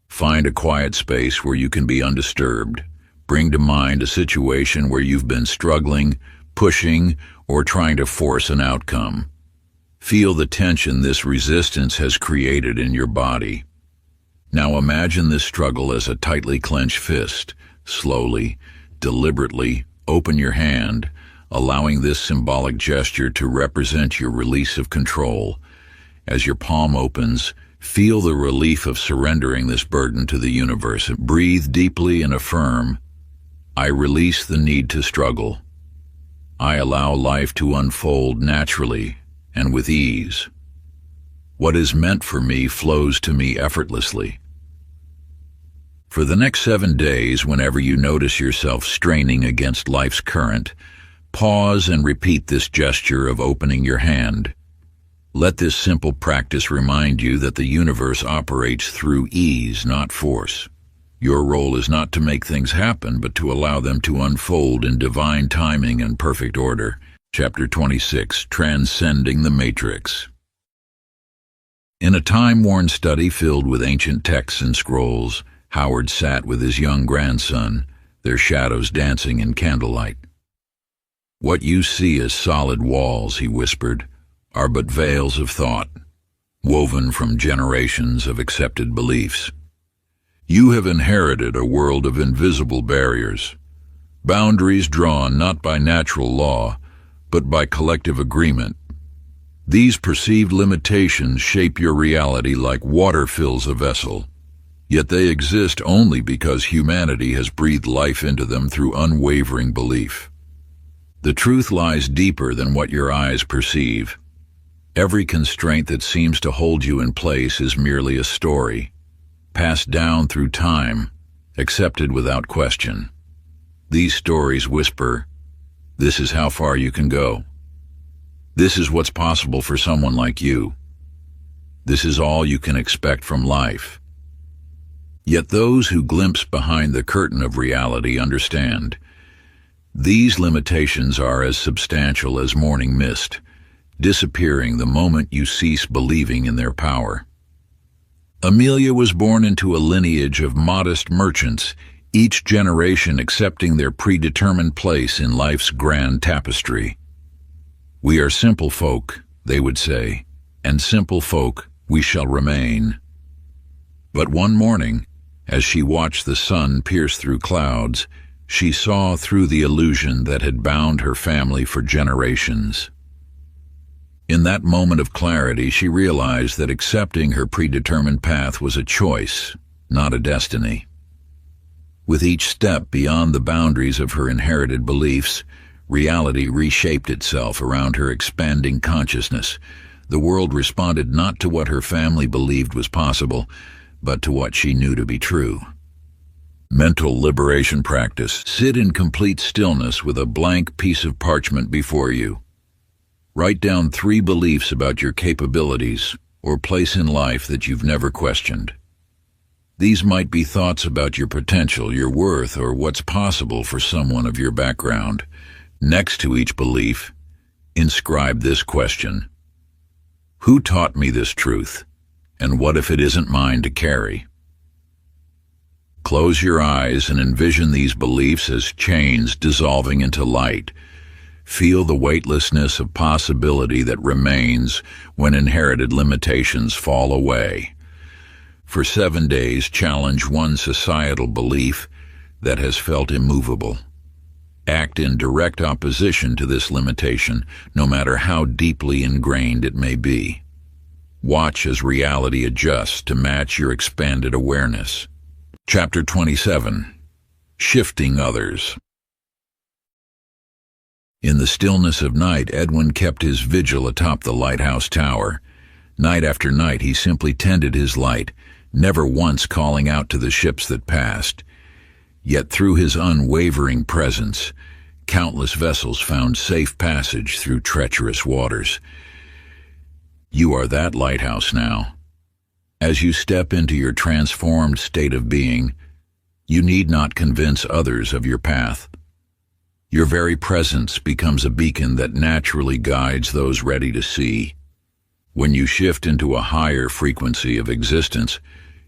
Find a quiet space where you can be undisturbed. Bring to mind a situation where you've been struggling, pushing, or trying to force an outcome. Feel the tension this resistance has created in your body. Now imagine this struggle as a tightly clenched fist. Slowly, deliberately open your hand, allowing this symbolic gesture to represent your release of control. As your palm opens, feel the relief of surrendering this burden to the universe. Breathe deeply and affirm, I release the need to struggle. I allow life to unfold naturally and with ease. What is meant for me flows to me effortlessly. For the next 7 days, whenever you notice yourself straining against life's current, pause and repeat this gesture of opening your hand. Let this simple practice remind you that the universe operates through ease, not force. Your role is not to make things happen, but to allow them to unfold in divine timing and perfect order. Chapter 26, Transcending the Matrix. In a time-worn study filled with ancient texts and scrolls, Howard sat with his young grandson, their shadows dancing in candlelight. What you see as solid walls, he whispered, are but veils of thought, woven from generations of accepted beliefs. You have inherited a world of invisible barriers, Boundaries drawn not by natural law, but by collective agreement. These perceived limitations shape your reality like water fills a vessel, yet they exist only because humanity has breathed life into them through unwavering belief. The truth lies deeper than what your eyes perceive. Every constraint that seems to hold you in place is merely a story, passed down through time, accepted without question. These stories whisper, "This is how far you can go. This is what's possible for someone like you. This is all you can expect from life." Yet those who glimpse behind the curtain of reality understand. These limitations are as substantial as morning mist, disappearing the moment you cease believing in their power. Amelia was born into a lineage of modest merchants, each generation accepting their predetermined place in life's grand tapestry. "We are simple folk," they would say, "and simple folk we shall remain." But one morning, as she watched the sun pierce through clouds, she saw through the illusion that had bound her family for generations. In that moment of clarity, she realized that accepting her predetermined path was a choice, not a destiny. With each step beyond the boundaries of her inherited beliefs, reality reshaped itself around her expanding consciousness. The world responded not to what her family believed was possible, but to what she knew to be true. Mental liberation practice. Sit in complete stillness with a blank piece of parchment before you. Write down 3 beliefs about your capabilities or place in life that you've never questioned. These might be thoughts about your potential, your worth, or what's possible for someone of your background. Next to each belief, inscribe this question: who taught me this truth, and what if it isn't mine to carry? Close your eyes and envision these beliefs as chains dissolving into light. Feel the weightlessness of possibility that remains when inherited limitations fall away. For 7 days, challenge one societal belief that has felt immovable. Act in direct opposition to this limitation, no matter how deeply ingrained it may be. Watch as reality adjusts to match your expanded awareness. Chapter 27. Shifting Others. In the stillness of night, Edwin kept his vigil atop the lighthouse tower. Night after night, he simply tended his light, never once calling out to the ships that passed. Yet through his unwavering presence, countless vessels found safe passage through treacherous waters. You are that lighthouse now. As you step into your transformed state of being, you need not convince others of your path. Your very presence becomes a beacon that naturally guides those ready to see. When you shift into a higher frequency of existence,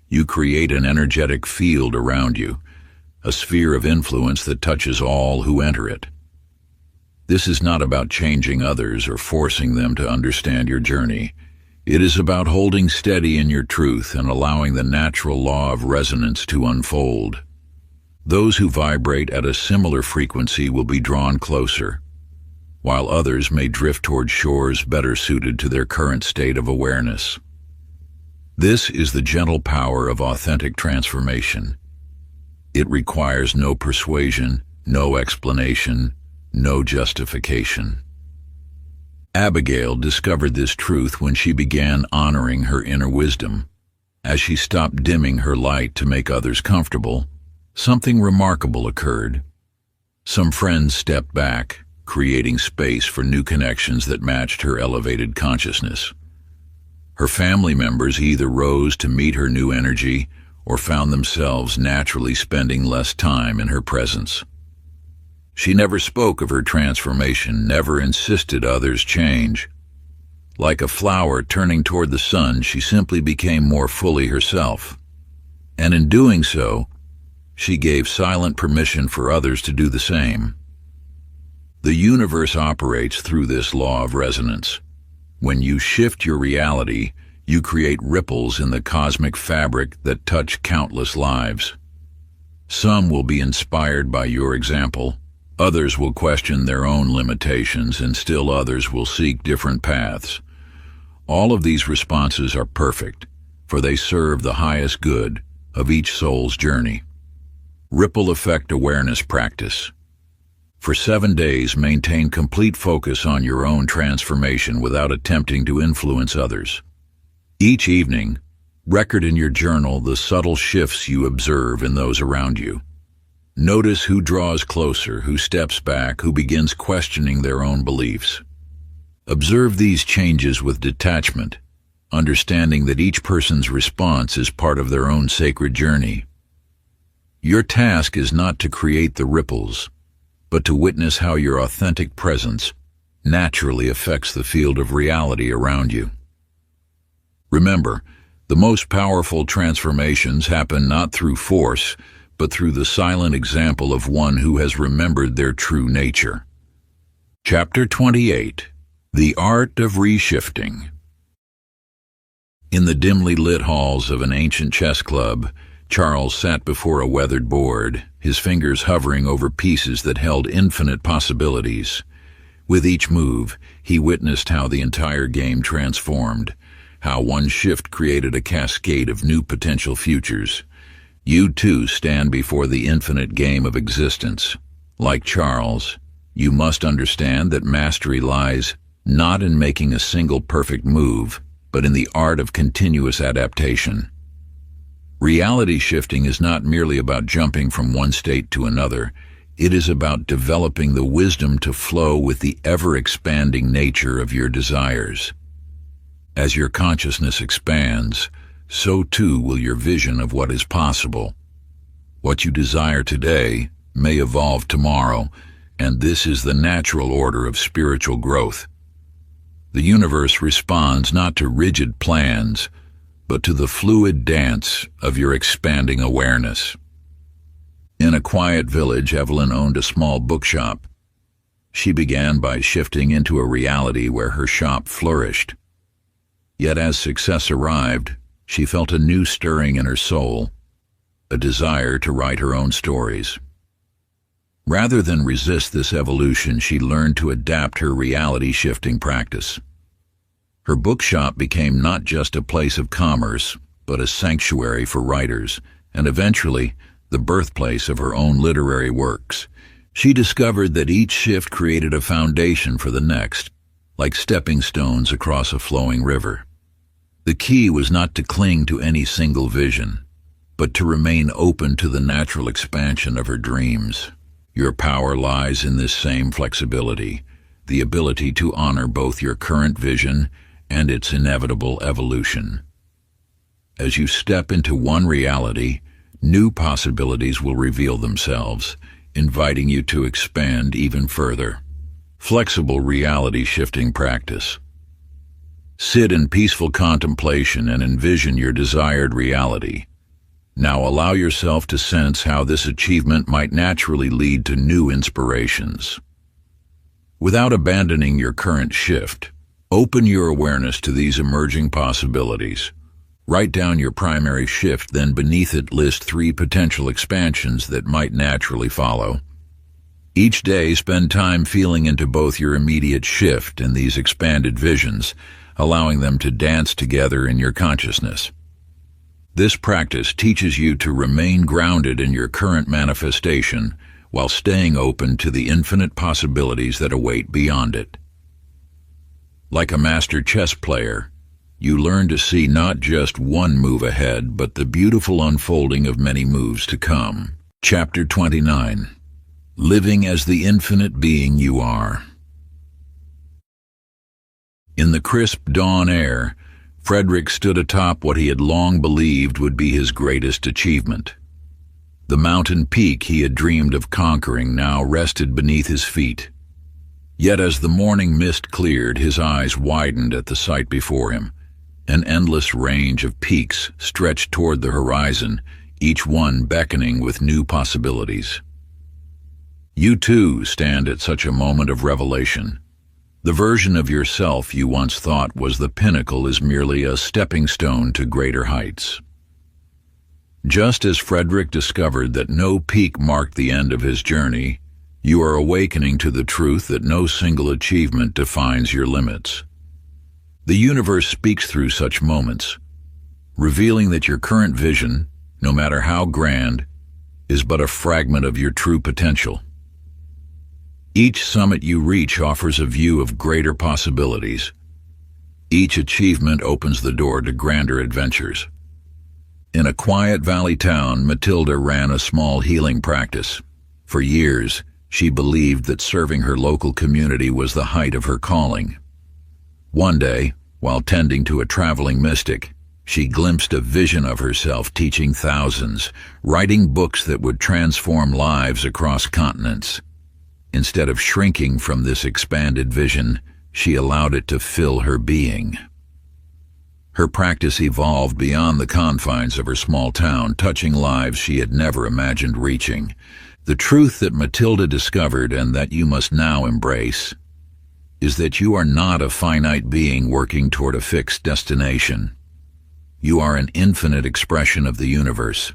you create an energetic field around you, a sphere of influence that touches all who enter it. This is not about changing others or forcing them to understand your journey. It is about holding steady in your truth and allowing the natural law of resonance to unfold. Those who vibrate at a similar frequency will be drawn closer, while others may drift toward shores better suited to their current state of awareness. This is the gentle power of authentic transformation. It requires no persuasion, no explanation, no justification. Abigail discovered this truth when she began honoring her inner wisdom. As she stopped dimming her light to make others comfortable, something remarkable occurred. Some friends stepped back, creating space for new connections that matched her elevated consciousness. Her family members either rose to meet her new energy or found themselves naturally spending less time in her presence. She never spoke of her transformation, never insisted others change. Like a flower turning toward the sun, she simply became more fully herself. And in doing so, she gave silent permission for others to do the same. The universe operates through this law of resonance. When you shift your reality, you create ripples in the cosmic fabric that touch countless lives. Some will be inspired by your example, Others will question their own limitations, and still others will seek different paths. All of these responses are perfect, for they serve the highest good of each soul's journey. Ripple effect awareness practice. For 7 days, maintain complete focus on your own transformation without attempting to influence others. Each evening, record in your journal the subtle shifts you observe in those around you. Notice who draws closer, who steps back, who begins questioning their own beliefs. Observe these changes with detachment, understanding that each person's response is part of their own sacred journey. Your task is not to create the ripples, but to witness how your authentic presence naturally affects the field of reality around you. Remember, the most powerful transformations happen not through force, but through the silent example of one who has remembered their true nature. Chapter 28. The Art of Reshifting. In the dimly lit halls of an ancient chess club, Charles sat before a weathered board, his fingers hovering over pieces that held infinite possibilities. With each move, he witnessed how the entire game transformed, how one shift created a cascade of new potential futures. You too stand before the infinite game of existence. Like Charles, you must understand that mastery lies not in making a single perfect move, but in the art of continuous adaptation. Reality shifting is not merely about jumping from one state to another. It is about developing the wisdom to flow with the ever-expanding nature of your desires. As your consciousness expands, so too will your vision of what is possible. What you desire today may evolve tomorrow, and this is the natural order of spiritual growth. The universe responds not to rigid plans, but to the fluid dance of your expanding awareness. In a quiet village, Evelyn owned a small bookshop. She began by shifting into a reality where her shop flourished. Yet as success arrived, she felt a new stirring in her soul, a desire to write her own stories. Rather than resist this evolution, she learned to adapt her reality-shifting practice. Her bookshop became not just a place of commerce, but a sanctuary for writers, and eventually the birthplace of her own literary works. She discovered that each shift created a foundation for the next, like stepping stones across a flowing river. The key was not to cling to any single vision, but to remain open to the natural expansion of her dreams. Your power lies in this same flexibility, the ability to honor both your current vision and its inevitable evolution. As you step into one reality, new possibilities will reveal themselves, inviting you to expand even further. Flexible reality shifting practice. Sit in peaceful contemplation and envision your desired reality. Now allow yourself to sense how this achievement might naturally lead to new inspirations. Without abandoning your current shift, open your awareness to these emerging possibilities. Write down your primary shift, then beneath it list 3 potential expansions that might naturally follow. Each day, spend time feeling into both your immediate shift and these expanded visions, allowing them to dance together in your consciousness. This practice teaches you to remain grounded in your current manifestation while staying open to the infinite possibilities that await beyond it. Like a master chess player, you learn to see not just one move ahead, but the beautiful unfolding of many moves to come. Chapter 29. Living as the infinite being you are. In the crisp dawn air, Frederick stood atop what he had long believed would be his greatest achievement. The mountain peak he had dreamed of conquering now rested beneath his feet. Yet as the morning mist cleared, his eyes widened at the sight before him. An endless range of peaks stretched toward the horizon, each one beckoning with new possibilities. You too stand at such a moment of revelation. The version of yourself you once thought was the pinnacle is merely a stepping stone to greater heights. Just as Frederick discovered that no peak marked the end of his journey, You are awakening to the truth that no single achievement defines your limits. The universe speaks through such moments, revealing that your current vision, no matter how grand, is but a fragment of your true potential. Each summit you reach offers a view of greater possibilities. Each achievement opens the door to grander adventures. In a quiet valley town, Matilda ran a small healing practice. For years, she believed that serving her local community was the height of her calling. One day, while tending to a traveling mystic, she glimpsed a vision of herself teaching thousands, writing books that would transform lives across continents. Instead of shrinking from this expanded vision, she allowed it to fill her being. Her practice evolved beyond the confines of her small town, touching lives she had never imagined reaching. The truth that Matilda discovered, and that you must now embrace, is that you are not a finite being working toward a fixed destination. You are an infinite expression of the universe,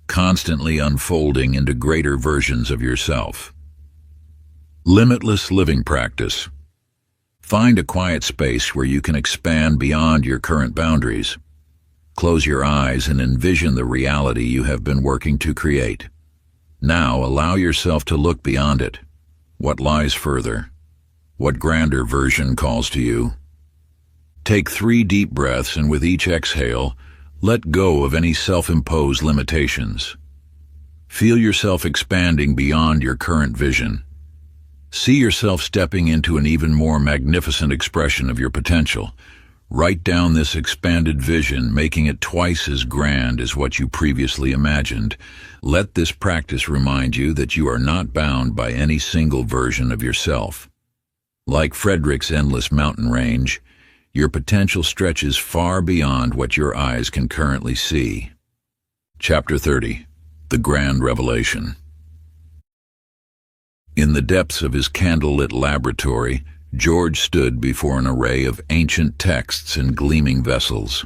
constantly unfolding into greater versions of yourself. Limitless living practice. Find a quiet space where you can expand beyond your current boundaries. Close your eyes and envision the reality you have been working to create. Now allow yourself to look beyond it. What lies further? What grander version calls to you? Take 3 deep breaths, and with each exhale, let go of any self-imposed limitations. Feel yourself expanding beyond your current vision. See yourself stepping into an even more magnificent expression of your potential. Write down this expanded vision, making it twice as grand as what you previously imagined. Let this practice remind you that you are not bound by any single version of yourself. Like Frederick's endless mountain range, your potential stretches far beyond what your eyes can currently see. Chapter 30. The Grand Revelation. In the depths of his candlelit laboratory, George stood before an array of ancient texts and gleaming vessels.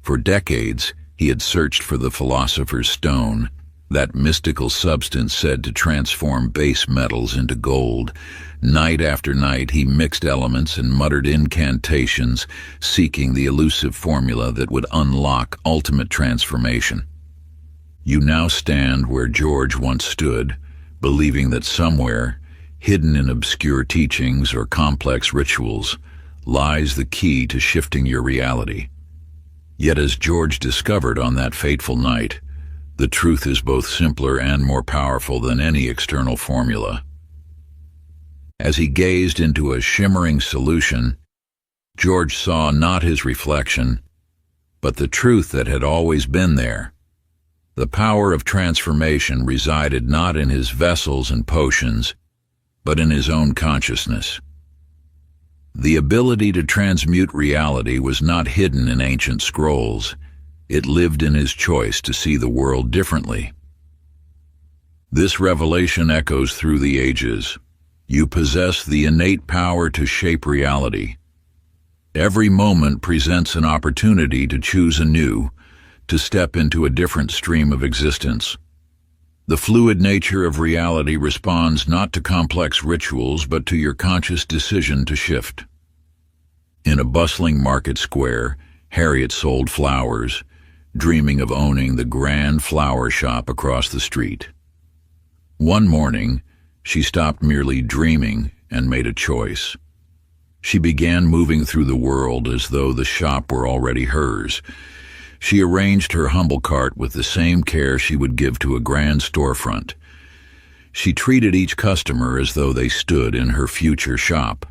For decades, he had searched for the philosopher's stone, that mystical substance said to transform base metals into gold. Night after night, he mixed elements and muttered incantations, seeking the elusive formula that would unlock ultimate transformation. You now stand where George once stood, believing that somewhere, hidden in obscure teachings or complex rituals, lies the key to shifting your reality. Yet as George discovered on that fateful night, the truth is both simpler and more powerful than any external formula. As he gazed into a shimmering solution, George saw not his reflection, but the truth that had always been there. The power of transformation resided not in his vessels and potions, but in his own consciousness. The ability to transmute reality was not hidden in ancient scrolls. It lived in his choice to see the world differently. This revelation echoes through the ages. You possess the innate power to shape reality. Every moment presents an opportunity to choose anew, to step into a different stream of existence. The fluid nature of reality responds not to complex rituals, but to your conscious decision to shift. In a bustling market square, Harriet sold flowers, dreaming of owning the grand flower shop across the street. One morning, she stopped merely dreaming and made a choice. She began moving through the world as though the shop were already hers. She arranged her humble cart with the same care she would give to a grand storefront. She treated each customer as though they stood in her future shop.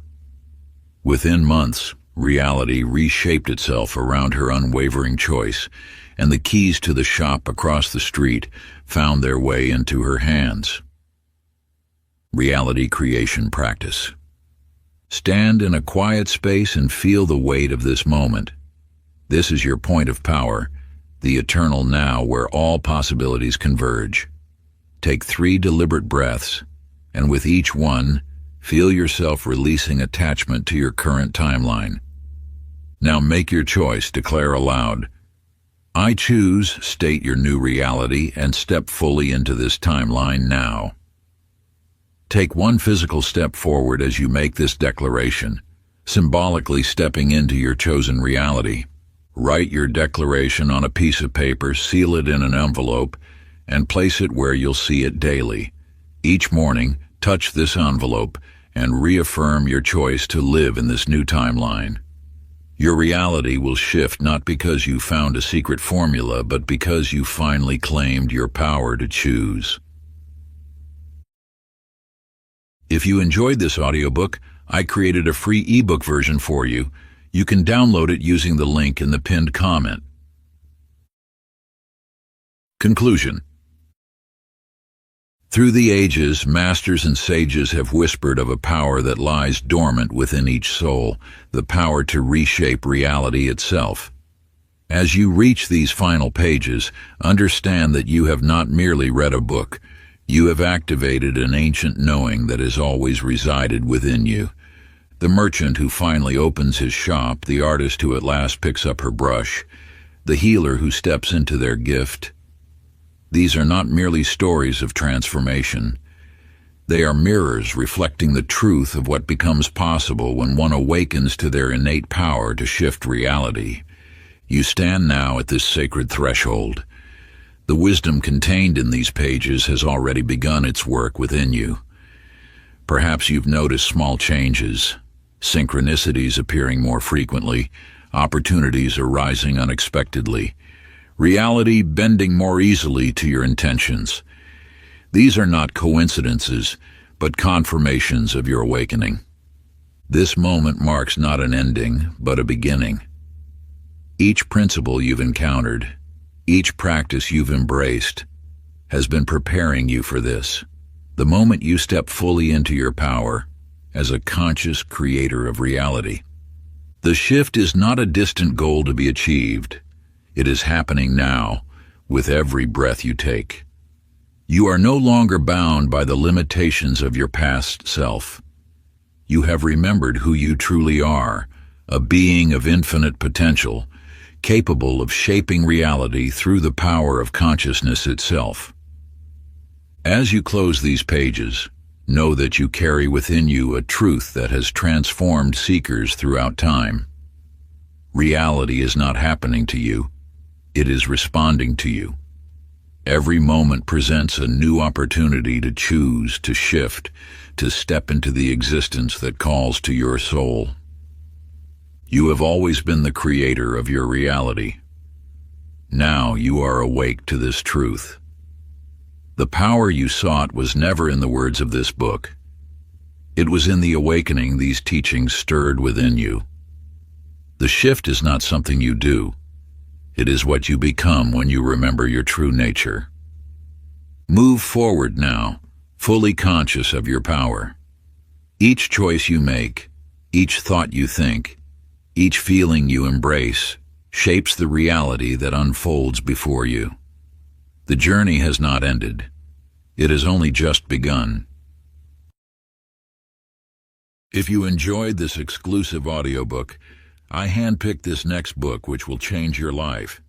Within months, reality reshaped itself around her unwavering choice, and the keys to the shop across the street found their way into her hands. Reality creation practice. Stand in a quiet space and feel the weight of this moment. This is your point of power, the eternal now where all possibilities converge. Take 3 deliberate breaths, and with each one, feel yourself releasing attachment to your current timeline. Now make your choice, declare aloud, "I choose," state your new reality, and step fully into this timeline now. Take one physical step forward as you make this declaration, symbolically stepping into your chosen reality. Write your declaration on a piece of paper, seal it in an envelope, and place it where you'll see it daily. Each morning, touch this envelope and reaffirm your choice to live in this new timeline. Your reality will shift not because you found a secret formula, but because you finally claimed your power to choose. If you enjoyed this audiobook, I created a free ebook version for you. You can download it using the link in the pinned comment. Conclusion. Through the ages, masters and sages have whispered of a power that lies dormant within each soul, the power to reshape reality itself. As you reach these final pages, understand that you have not merely read a book. You have activated an ancient knowing that has always resided within you. The merchant who finally opens his shop, the artist who at last picks up her brush, the healer who steps into their gift. These are not merely stories of transformation. They are mirrors reflecting the truth of what becomes possible when one awakens to their innate power to shift reality. You stand now at this sacred threshold. The wisdom contained in these pages has already begun its work within you. Perhaps you've noticed small changes, synchronicities appearing more frequently, opportunities arising unexpectedly, reality bending more easily to your intentions. These are not coincidences, but confirmations of your awakening. This moment marks not an ending, but a beginning. Each principle you've encountered, each practice you've embraced, has been preparing you for this. The moment you step fully into your power as a conscious creator of reality. The shift is not a distant goal to be achieved. It is happening now, with every breath you take. You are no longer bound by the limitations of your past self. You have remembered who you truly are, a being of infinite potential, capable of shaping reality through the power of consciousness itself. As you close these pages, know that you carry within you a truth that has transformed seekers throughout time. Reality is not happening to you. It is responding to you. Every moment presents a new opportunity to choose, to shift, to step into the existence that calls to your soul. You have always been the creator of your reality. Now you are awake to this truth. The power you sought was never in the words of this book. It was in the awakening these teachings stirred within you. The shift is not something you do. It is what you become when you remember your true nature. Move forward now, fully conscious of your power. Each choice you make, each thought you think, each feeling you embrace, shapes the reality that unfolds before you. The journey has not ended. It has only just begun. If you enjoyed this exclusive audiobook, I handpicked this next book which will change your life.